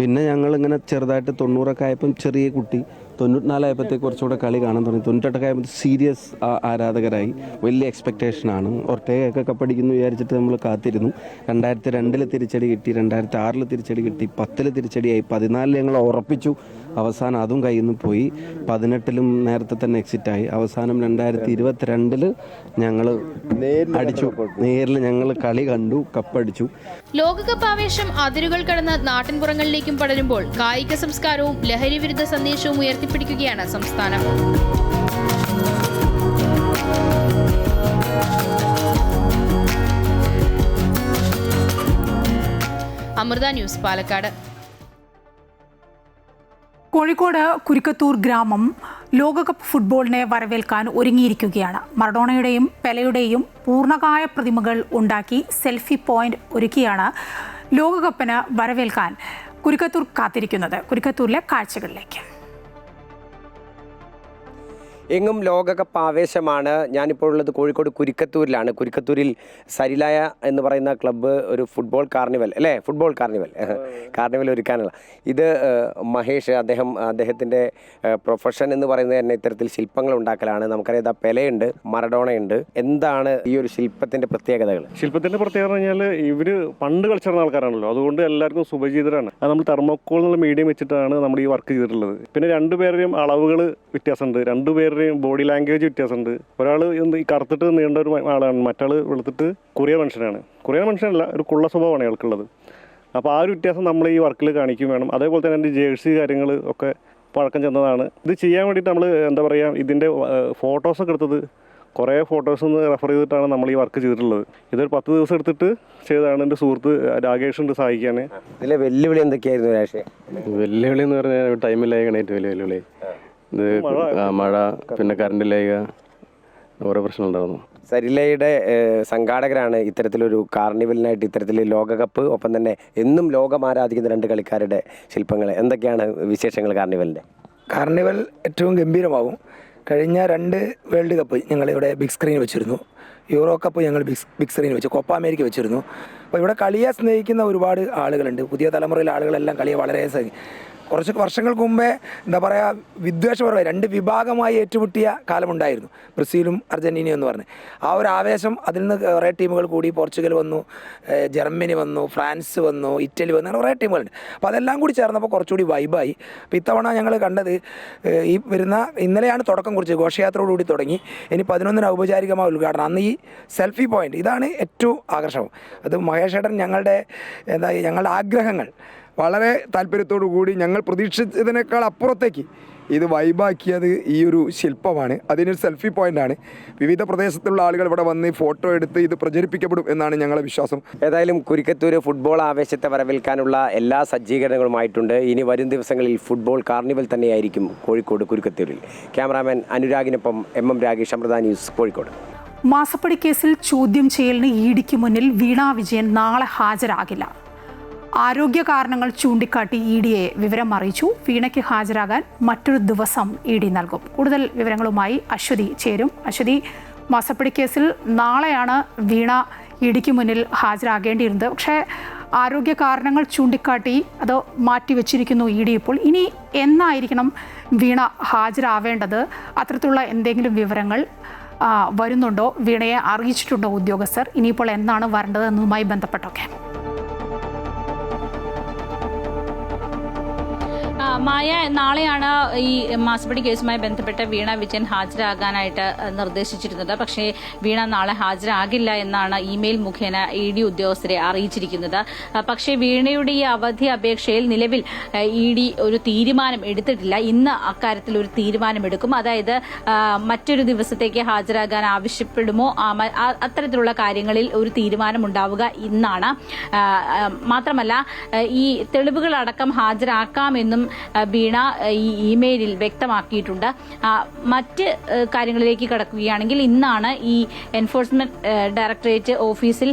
പിന്നെ ഞങ്ങളിങ്ങനെ ചെറുതായിട്ട് 90 ആയപ്പം ചെറിയ കുട്ടി, 94 ആയപ്പോഴത്തേക്ക് കുറച്ചുകൂടെ കളി കാണാൻ തുടങ്ങി. 98 ആയപ്പോൾ സീരിയസ് ആരാധകരായി. വലിയ എക്സ്പെക്റ്റേഷനാണ്. ഒർട്ടേഗയൊക്കെ കപ്പടിക്കുന്നു വിചാരിച്ചിട്ട് നമ്മൾ കാത്തിരുന്നു. 2002 തിരിച്ചടി കിട്ടി, 2006 തിരിച്ചടി കിട്ടി, 10 തിരിച്ചടിയായി, 14 ഞങ്ങൾ ഉറപ്പിച്ചു. അവസാനം അതും കയ്യിൽ നിന്ന് പോയി. 18 നേരത്തെ തന്നെ എക്സിറ്റായി. അവസാനം 2022 ഞങ്ങൾ അടിച്ചു. നേരിൽ ഞങ്ങൾ കളി കണ്ടു, കപ്പടിച്ചു. ലോകകപ്പ് ആവേശം അതിരുകൾ കടന്ന് നാട്ടിൻപുറങ്ങളിലേക്കും പടരുമ്പോൾ കായിക സംസ്കാരവും ലഹരി വിരുദ്ധ സന്ദേശവും ഉയർത്തിപ്പിടിക്കുകയാണ് സംസ്ഥാനം. അമൃത ന്യൂസ്, പാലക്കാട്. കോഴിക്കോട് കുരിക്കത്തൂർ ഗ്രാമം ലോകകപ്പ് ഫുട്ബോളിനെ വരവേൽക്കാൻ ഒരുങ്ങിയിരിക്കുകയാണ്. മറഡോണയുടെയും പെലെയുടെയും പൂർണ്ണകായ പ്രതിമകൾ ഉണ്ടാക്കി സെൽഫി പോയിന്റ് ഒരുക്കിയാണ് ലോകകപ്പിന് വരവേൽക്കാൻ കുരിക്കത്തൂർ കാത്തിരിക്കുന്നത്. കുരിക്കത്തൂരിലെ കാഴ്ചകളിലേക്ക്. എങ്ങും ലോകകപ്പ് ആവേശമാണ്. ഞാനിപ്പോൾ ഉള്ളത് കോഴിക്കോട് കുരിക്കത്തൂരിലാണ്. കുരിക്കത്തൂരിൽ സരിലായ എന്ന് പറയുന്ന ക്ലബ്ബ് ഒരു ഫുട്ബോൾ കാർണിവൽ അല്ലേ, ഫുട്ബോൾ കാർണിവൽ ഒരുക്കാനുള്ള ഇത് മഹേഷ് അദ്ദേഹത്തിൻ്റെ പ്രൊഫഷൻ എന്ന് പറയുന്നത് തന്നെ ഇത്തരത്തിൽ ശില്പങ്ങൾ ഉണ്ടാക്കലാണ്. നമുക്കറിയാം പെലെയുണ്ട്, മറഡോണയുണ്ട്. എന്താണ് ഈ ഒരു ശില്പത്തിൻ്റെ പ്രത്യേകതകൾ? ശില്പത്തിൻ്റെ പ്രത്യേകത എന്ന് പറഞ്ഞാൽ ഇവർ പണ്ട് കളിച്ചിരുന്ന ആൾക്കാരാണല്ലോ, അതുകൊണ്ട് എല്ലാവർക്കും സുപരിചിതരാണ്. അത് നമ്മൾ തെർമോക്കോൾ എന്നുള്ള മീഡിയം വെച്ചിട്ടാണ് നമ്മൾ ഈ വർക്ക് ചെയ്തിട്ടുള്ളത്. പിന്നെ രണ്ടുപേരുടെയും അളവുകൾ വ്യത്യാസമുണ്ട്, രണ്ടുപേരുടെയും ബോഡി ലാംഗ്വേജ് വ്യത്യാസമുണ്ട്. ഒരാൾ ഈ കറുത്തിട്ട് നീണ്ട ഒരു ആളാണ്, മറ്റാൾ വെളുത്തിട്ട് കൊറിയൻ മനുഷ്യനാണ്. കൊറിയൻ മനുഷ്യനല്ല, ഒരു കുള്ള സ്വഭാവമാണ് അയാൾക്കുള്ളത്. അപ്പോൾ ആ ഒരു വ്യത്യാസം നമ്മൾ ഈ വർക്കിൽ കാണിക്കും വേണം. അതേപോലെ തന്നെ എൻ്റെ ജേഴ്സി കാര്യങ്ങൾ ഒക്കെ പഴക്കം ചെന്നതാണ്. ഇത് ചെയ്യാൻ വേണ്ടിയിട്ട് നമ്മൾ എന്താ പറയുക, ഇതിൻ്റെ ഫോട്ടോസൊക്കെ എടുത്തത് കുറേ ഫോട്ടോസ് റെഫർ ചെയ്തിട്ടാണ് നമ്മൾ ഈ വർക്ക് ചെയ്തിട്ടുള്ളത്. ഇതൊരു 10 ദിവസം എടുത്തിട്ട് ചെയ്തതാണ്. എൻ്റെ സുഹൃത്ത് രാകേഷ് ഉണ്ട് സഹായിക്കാൻ. ഇതിലെ വെല്ലുവിളി എന്തൊക്കെയായിരുന്നു രാകേഷ്? വെല്ലുവിളി എന്ന് പറഞ്ഞാൽ ടൈമിലായാണ് ഏറ്റവും വലിയ വെല്ലുവിളി. ഇത് മഴ, പിന്നെ കറണ്ടിലേക്ക് ഓരോ പ്രശ്നം ഉണ്ടാകുന്നു. സരിലയുടെ സംഘാടകരാണ് ഇത്തരത്തിലൊരു കാർണിവലിനായിട്ട് ഇത്തരത്തിൽ ലോകകപ്പ്, ഒപ്പം തന്നെ എന്നും ലോകം ആരാധിക്കുന്ന 2 കളിക്കാരുടെ ശില്പങ്ങൾ. എന്തൊക്കെയാണ് വിശേഷങ്ങൾ കാർണിവലിൻ്റെ? കാർണിവൽ ഏറ്റവും ഗംഭീരമാകും. കഴിഞ്ഞ 2 വേൾഡ് കപ്പ് ഞങ്ങളിവിടെ ബിഗ് സ്ക്രീൻ വെച്ചിരുന്നു. യൂറോ കപ്പ് ഞങ്ങൾ ബിഗ് സ്ക്രീൻ വെച്ചു, കോപ്പ അമേരിക്ക വെച്ചിരുന്നു. അപ്പോൾ ഇവിടെ കളിയെ സ്നേഹിക്കുന്ന ഒരുപാട് ആളുകളുണ്ട്. പുതിയ തലമുറയിലെ ആളുകളെല്ലാം കളിയെ വളരെ കുറച്ച് വർഷങ്ങൾക്ക് മുമ്പേ എന്താ പറയുക, വിദ്വേഷപരമായി 2 വിഭാഗമായി ഏറ്റുമുട്ടിയ കാലമുണ്ടായിരുന്നു, ബ്രസീലും അർജന്റീനയും എന്ന് പറഞ്ഞ്. ആ ഒരു ആവേശം, അതിൽ നിന്ന് കുറേ ടീമുകൾ കൂടി, പോർച്ചുഗൽ വന്നു, ജർമ്മനി വന്നു, ഫ്രാൻസ് വന്നു, ഇറ്റലി വന്നു, അങ്ങനെ കുറേ ടീമുകളുണ്ട്. അപ്പോൾ അതെല്ലാം കൂടി ചേർന്നപ്പോൾ കുറച്ചുകൂടി വൈബായി. അപ്പോൾ ഇത്തവണ ഞങ്ങൾ കണ്ടത് ഈ ഇന്നലെയാണ് തുടക്കം കുറിച്ച്, ഘോഷയാത്രയോടുകൂടി തുടങ്ങി. ഇനി 11-ന് ഔപചാരികമായ ഉദ്ഘാടനം. അന്ന് ഈ സെൽഫി പോയിന്റ്, ഇതാണ് ഏറ്റവും ആകർഷകം. അത് മഹേഷേട്ടൻ ഞങ്ങളുടെ ആഗ്രഹങ്ങൾ വളരെ താല്പര്യത്തോടു കൂടി ഞങ്ങൾ പ്രതീക്ഷിച്ചതിനേക്കാൾ അപ്പുറത്തേക്ക് ഇത് വൈബാക്കിയത് ഈ ഒരു ശില്പമാണ്. അതിനൊരു സെൽഫി പോയിൻ്റാണ്. വിവിധ പ്രദേശത്തുള്ള ആളുകൾ ഇവിടെ വന്ന് ഫോട്ടോ എടുത്ത് ഇത് പ്രചരിപ്പിക്കപ്പെടും എന്നാണ് ഞങ്ങളുടെ വിശ്വാസം. ഏതായാലും കുരിക്കത്തൂർ ഫുട്ബോൾ ആവേശത്തെ വരവേൽക്കാനുള്ള എല്ലാ സജ്ജീകരണങ്ങളുമായിട്ടുണ്ട്. ഇനി വരും ദിവസങ്ങളിൽ ഫുട്ബോൾ കാർണിവൽ തന്നെയായിരിക്കും കോഴിക്കോട് കുരിക്കത്തൂരിൽ. ക്യാമറാമാൻ അനുരാഗിനൊപ്പം MM രാഗേഷ്, അമൃത ന്യൂസ്, കോഴിക്കോട്. മാസപ്പടി കേസിൽ ചോദ്യം ചെയ്യലിന് ഇഡിക്ക് മുന്നിൽ വീണ വിജയൻ നാളെ ഹാജരാകില്ല. ആരോഗ്യ കാരണങ്ങൾ ചൂണ്ടിക്കാട്ടി ഇഡിയെ വിവരം അറിയിച്ചു. വീണയ്ക്ക് ഹാജരാകാൻ മറ്റൊരു ദിവസം ഇഡി നൽകും. കൂടുതൽ വിവരങ്ങളുമായി അശ്വതി ചേരും. അശ്വതി, മാസപ്പടി കേസിൽ നാളെയാണ് വീണ ഇഡിക്ക് മുന്നിൽ ഹാജരാകേണ്ടിയിരുന്നത്. പക്ഷേ ആരോഗ്യ കാരണങ്ങൾ ചൂണ്ടിക്കാട്ടി അത് മാറ്റിവെച്ചിരിക്കുന്നു ഇഡി ഇപ്പോൾ. ഇനി എന്നായിരിക്കണം വീണ ഹാജരാവേണ്ടത്? അത്തരത്തിലുള്ള എന്തെങ്കിലും വിവരങ്ങൾ വരുന്നുണ്ടോ? വീണയെ അറിയിച്ചിട്ടുണ്ടോ ഉദ്യോഗസ്ഥർ? ഇനിയിപ്പോൾ എന്നാണ് വരേണ്ടത് എന്നതുമായി ബന്ധപ്പെട്ടൊക്കെ. മായ, നാളെയാണ് ഈ മാസപ്പടി കേസുമായി ബന്ധപ്പെട്ട് വീണ വിജയൻ ഹാജരാകാനായിട്ട് നിർദ്ദേശിച്ചിരുന്നത്. പക്ഷേ വീണ നാളെ ഹാജരാകില്ല എന്നാണ് ഇമെയിൽ മുഖേന ED ഉദ്യോഗസ്ഥരെ അറിയിച്ചിരിക്കുന്നത്. പക്ഷേ വീണയുടെ ഈ അവധി അപേക്ഷയിൽ നിലവിൽ ED ഒരു തീരുമാനം എടുത്തിട്ടില്ല. ഇന്ന് അക്കാര്യത്തിൽ ഒരു തീരുമാനമെടുക്കും. അതായത് മറ്റൊരു ദിവസത്തേക്ക് ഹാജരാകാൻ ആവശ്യപ്പെടുമോ, അത്തരത്തിലുള്ള കാര്യങ്ങളിൽ ഒരു തീരുമാനമുണ്ടാവുക ഇന്നാണ്. മാത്രമല്ല ഈ തെളിവുകളടക്കം ഹാജരാക്കാമെന്നും വീണ ഈ ഇമെയിലിൽ വ്യക്തമാക്കിയിട്ടുണ്ട്. മറ്റ് കാര്യങ്ങളിലേക്ക് കടക്കുകയാണെങ്കിൽ ഇന്നാണ് ഈ എൻഫോഴ്സ്മെന്റ് ഡയറക്ടറേറ്റ് ഓഫീസിൽ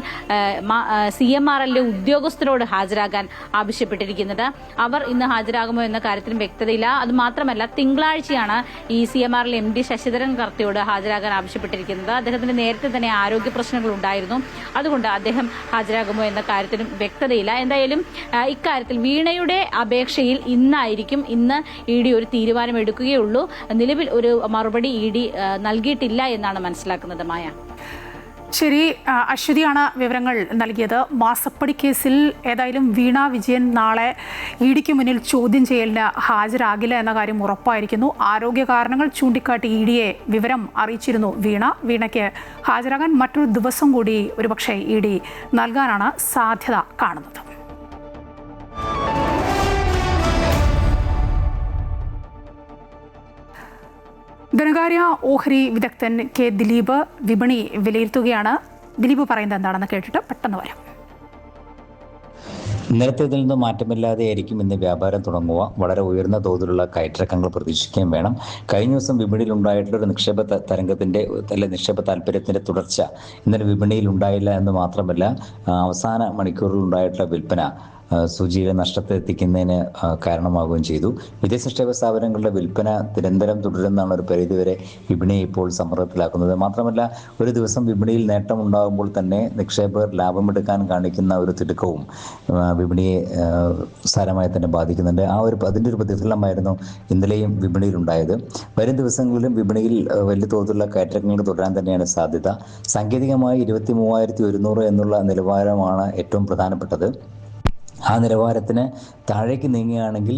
CMRL ഉദ്യോഗസ്ഥരോട് ഹാജരാകാൻ ആവശ്യപ്പെട്ടിരിക്കുന്നത്. അവർ ഇന്ന് ഹാജരാകുമോ എന്ന കാര്യത്തിലും വ്യക്തതയില്ല. അതുമാത്രമല്ല, തിങ്കളാഴ്ചയാണ് ഈ CMRL MD ശശിധരൻ കർത്തയോട് ഹാജരാകാൻ ആവശ്യപ്പെട്ടിരിക്കുന്നത്. അദ്ദേഹത്തിന് നേരത്തെ തന്നെ ആരോഗ്യ പ്രശ്നങ്ങൾ ഉണ്ടായിരുന്നു. അതുകൊണ്ട് അദ്ദേഹം ഹാജരാകുമോ എന്ന കാര്യത്തിലും വ്യക്തതയില്ല. എന്തായാലും ഇക്കാര്യത്തിൽ വീണയുടെ അപേക്ഷയിൽ ഇന്ന് ED ഒരു തീരുമാനമെടുക്കുകയുള്ളൂ. നിലവിൽ ഒരു മറുപടി ED നൽകിയിട്ടില്ല എന്നാണ് മനസ്സിലാക്കുന്നത്. മായ. ശരി, അശ്വതിയാണ് വിവരങ്ങൾ നൽകിയത്. മാസപ്പടി കേസിൽ ഏതായാലും വീണ വിജയൻ നാളെ EDക്ക് മുന്നിൽ ചോദ്യം ചെയ്യലിന് ഹാജരാകില്ല എന്ന കാര്യം ഉറപ്പായിരിക്കുന്നു. ആരോഗ്യ കാരണങ്ങൾ ചൂണ്ടിക്കാട്ടി EDയെ വിവരം അറിയിച്ചിരുന്നു വീണയ്ക്ക് ഹാജരാകാൻ മറ്റൊരു ദിവസം കൂടി ഒരുപക്ഷെ ED നൽകാനാണ് സാധ്യത കാണുന്നത്. ധനകാര്യ ഓഹരി വിദഗ്ധൻ K. ദിലീപ് വിപണി വിലയിരുത്തുകയാണ്. ദിലീപ് പറയുന്നത് എന്താണെന്ന് കേട്ടിട്ട് പെട്ടെന്ന് വരാം. ഇന്നലത്തേതിൽ നിന്ന് മാറ്റമില്ലാതെയായിരിക്കും ഇന്ന് വ്യാപാരം തുടങ്ങുക. വളരെ ഉയർന്ന തോതിലുള്ള കയറ്റിറക്കങ്ങൾ പ്രതീക്ഷിക്കുകയും വേണം. കഴിഞ്ഞ ദിവസം വിപണിയിൽ ഉണ്ടായിട്ടുള്ള ഒരു നിക്ഷേപ തരംഗത്തിന്റെ നിക്ഷേപ താല്പര്യത്തിന്റെ തുടർച്ച ഇന്നലെ വിപണിയിൽ ഉണ്ടായില്ല എന്ന് മാത്രമല്ല, അവസാന മണിക്കൂറിൽ ഉണ്ടായിട്ടുള്ള വിൽപ്പന സൂചിയിലെ നഷ്ടത്തെ എത്തിക്കുന്നതിന് കാരണമാവുകയും ചെയ്തു. വിദേശ നിക്ഷേപ സ്ഥാപനങ്ങളുടെ വിൽപ്പന നിരന്തരം തുടരുന്നതാണ് ഒരു പരിധിവരെ വിപണിയെ ഇപ്പോൾ സമ്മർദ്ദത്തിലാക്കുന്നത്. മാത്രമല്ല, ഒരു ദിവസം വിപണിയിൽ നേട്ടമുണ്ടാകുമ്പോൾ തന്നെ നിക്ഷേപകർ ലാഭമെടുക്കാൻ കാണിക്കുന്ന ഒരു തിടുക്കവും വിപണിയെ സാരമായി തന്നെ ബാധിക്കുന്നുണ്ട്. അതിൻ്റെ ഒരു പ്രതിഫലനമായിരുന്നു ഇന്നലെയും വിപണിയിലുണ്ടായത്. വരും ദിവസങ്ങളിലും വിപണിയിൽ വലിയ തോതിലുള്ള കയറ്റങ്ങൾ തുടരാൻ തന്നെയാണ് സാധ്യത. സാങ്കേതികമായി 23,100 എന്നുള്ള നിലവാരമാണ് ഏറ്റവും പ്രധാനപ്പെട്ടത്. ആ നിലവാരത്തിന് താഴേക്ക് നീങ്ങുകയാണെങ്കിൽ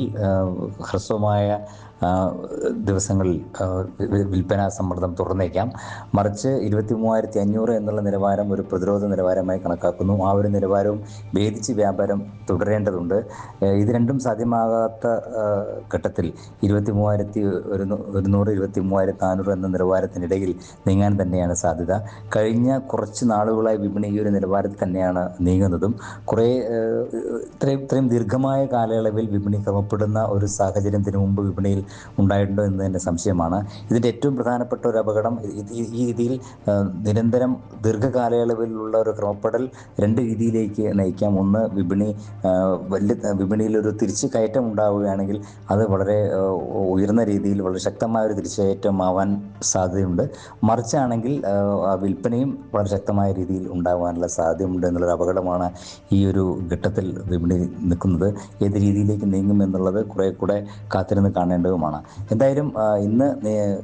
ഹ്രസ്വമായ ദിവസങ്ങളിൽ വിൽപ്പന സമ്മർദ്ദം തുറന്നേക്കാം. മറിച്ച് 23,500 എന്നുള്ള നിലവാരം ഒരു പ്രതിരോധ നിലവാരമായി കണക്കാക്കുന്നു. ആ ഒരു നിലവാരവും ഭേദിച്ച് വ്യാപാരം തുടരേണ്ടതുണ്ട്. ഇത് രണ്ടും സാധ്യമാകാത്ത ഘട്ടത്തിൽ 23,100 23,400 എന്ന നിലവാരത്തിനിടയിൽ നീങ്ങാൻ തന്നെയാണ് സാധ്യത. കഴിഞ്ഞ കുറച്ച് നാളുകളായി വിപണി ഈ ഒരു നിലവാരത്തിൽ തന്നെയാണ് നീങ്ങുന്നതും. ഇത്രയും ദീർഘമായ കാലയളവിൽ വിപണി ക്രമപ്പെടുന്ന ഒരു സാഹചര്യം ഇതിനു മുമ്പ് വിപണിയിൽ ഉണ്ടായിട്ടുണ്ടോ എന്ന് തന്നെ സംശയമാണ്. ഇതിൻ്റെ ഏറ്റവും പ്രധാനപ്പെട്ട ഒരു അപകടം ഈ രീതിയിൽ നിരന്തരം ദീർഘകാലയളവിലുള്ള ഒരു ക്രമപ്പെടൽ രണ്ട് രീതിയിലേക്ക് നയിക്കാം. ഒന്ന്, വിപണിയിലൊരു തിരിച്ചു കയറ്റം ഉണ്ടാവുകയാണെങ്കിൽ അത് വളരെ ഉയർന്ന രീതിയിൽ വളരെ ശക്തമായ ഒരു തിരിച്ചുകയറ്റമാവാൻ സാധ്യതയുണ്ട്. മറിച്ചാണെങ്കിൽ വിൽപ്പനയും വളരെ ശക്തമായ രീതിയിൽ ഉണ്ടാകാനുള്ള സാധ്യതയുണ്ട് എന്നുള്ളൊരു അപകടമാണ് ഈ ഒരു ഘട്ടത്തിൽ വിപണി നിൽക്കുന്നത്. ഏത് രീതിയിലേക്ക് നീങ്ങും എന്നുള്ളത് കുറെ കൂടെ കാത്തിരുന്ന് കാണേണ്ടതുമാണ്. എന്തായാലും ഇന്ന്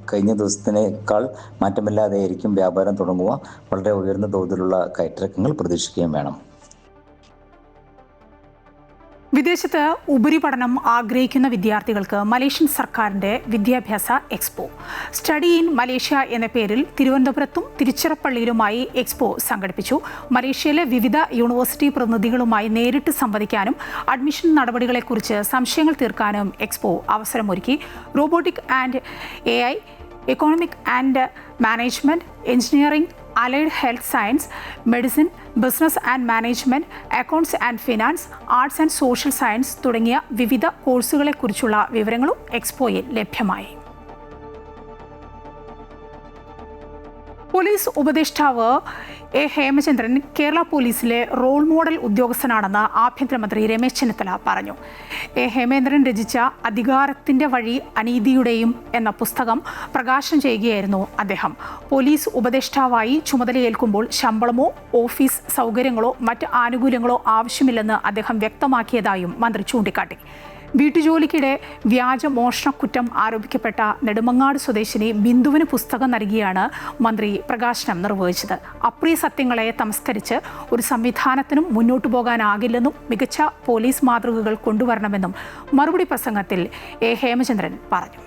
കഴിഞ്ഞ ദിവസത്തിനേക്കാൾ മാറ്റമില്ലാതെയായിരിക്കും വ്യാപാരം തുടങ്ങുക. വളരെ ഉയർന്ന തോതിലുള്ള കയറ്റിറക്കങ്ങൾ പ്രതീക്ഷിക്കുകയും വേണം. വിദേശത്ത് ഉപരിപഠനം ആഗ്രഹിക്കുന്ന വിദ്യാർത്ഥികൾക്ക് മലേഷ്യൻ സർക്കാരിൻ്റെ വിദ്യാഭ്യാസ എക്സ്പോ സ്റ്റഡി ഇൻ മലേഷ്യ എന്ന പേരിൽ തിരുവനന്തപുരത്തും തിരുച്ചിറപ്പള്ളിയിലുമായി എക്സ്പോ സംഘടിപ്പിച്ചു. മലേഷ്യയിലെ വിവിധ യൂണിവേഴ്സിറ്റി പ്രതിനിധികളുമായി നേരിട്ട് സംവദിക്കാനും അഡ്മിഷൻ നടപടികളെക്കുറിച്ച് സംശയങ്ങൾ തീർക്കാനും എക്സ്പോ അവസരമൊരുക്കി. Robotic and AI, economic and management, engineering, allied health science, medicine, business and management, accounts and finance, arts and social science തുടങ്ങിയ വിവിധ കോഴ്സുകളെക്കുറിച്ചുള്ള വിവരങ്ങളും എക്സ്പോയിൽ ലഭ്യമായി. പോലീസ് ഉപദേഷ്ടാവ് A. ഹേമചന്ദ്രൻ കേരള പോലീസിലെ റോൾ മോഡൽ ഉദ്യോഗസ്ഥനാണെന്ന് ആഭ്യന്തരമന്ത്രി രമേശ് ചെന്നിത്തല പറഞ്ഞു. A. ഹേമേന്ദ്രൻ രചിച്ച അധികാരത്തിൻ്റെ വഴി അനീതിയുടെയും എന്ന പുസ്തകം പ്രകാശനം ചെയ്യുകയായിരുന്നു അദ്ദേഹം. പോലീസ് ഉപദേഷ്ടാവായി ചുമതലയേൽക്കുമ്പോൾ ശമ്പളമോ ഓഫീസ് സൗകര്യങ്ങളോ മറ്റ് ആനുകൂല്യങ്ങളോ ആവശ്യമില്ലെന്ന് അദ്ദേഹം വ്യക്തമാക്കിയതായും മന്ത്രി ചൂണ്ടിക്കാട്ടി. വീട്ടുജോലിക്കിടെ വ്യാജ മോഷണക്കുറ്റം ആരോപിക്കപ്പെട്ട നെടുമങ്ങാട് സ്വദേശിനി ബിന്ദുവിന് പുസ്തകം നൽകിയാണ് മന്ത്രി പ്രകാശനം നിർവഹിച്ചത്. അപ്രിയ സത്യങ്ങളെ തമസ്കരിച്ച് ഒരു സംവിധാനത്തിനും മുന്നോട്ടു പോകാനാകില്ലെന്നും മികച്ച പോലീസ് മാതൃകകൾ കൊണ്ടുവരണമെന്നും മറുപടി പ്രസംഗത്തിൽ A. ഹേമചന്ദ്രൻ പറഞ്ഞു.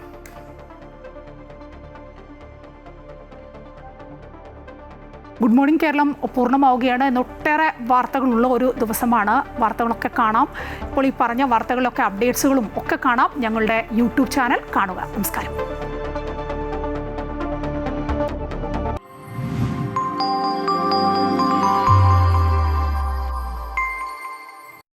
ഗുഡ് മോർണിംഗ് കേരളം പൂർണ്ണമാവുകയാണ്. ഒട്ടേറെ വാർത്തകളുള്ള ഒരു ദിവസമാണ്. വാർത്തകളൊക്കെ കാണാം. ഇപ്പോൾ ഈ പറഞ്ഞ വാർത്തകളിലൊക്കെ അപ്ഡേറ്റ്സുകളും ഒക്കെ കാണാം. ഞങ്ങളുടെ യൂട്യൂബ് ചാനൽ കാണുക. നമസ്കാരം.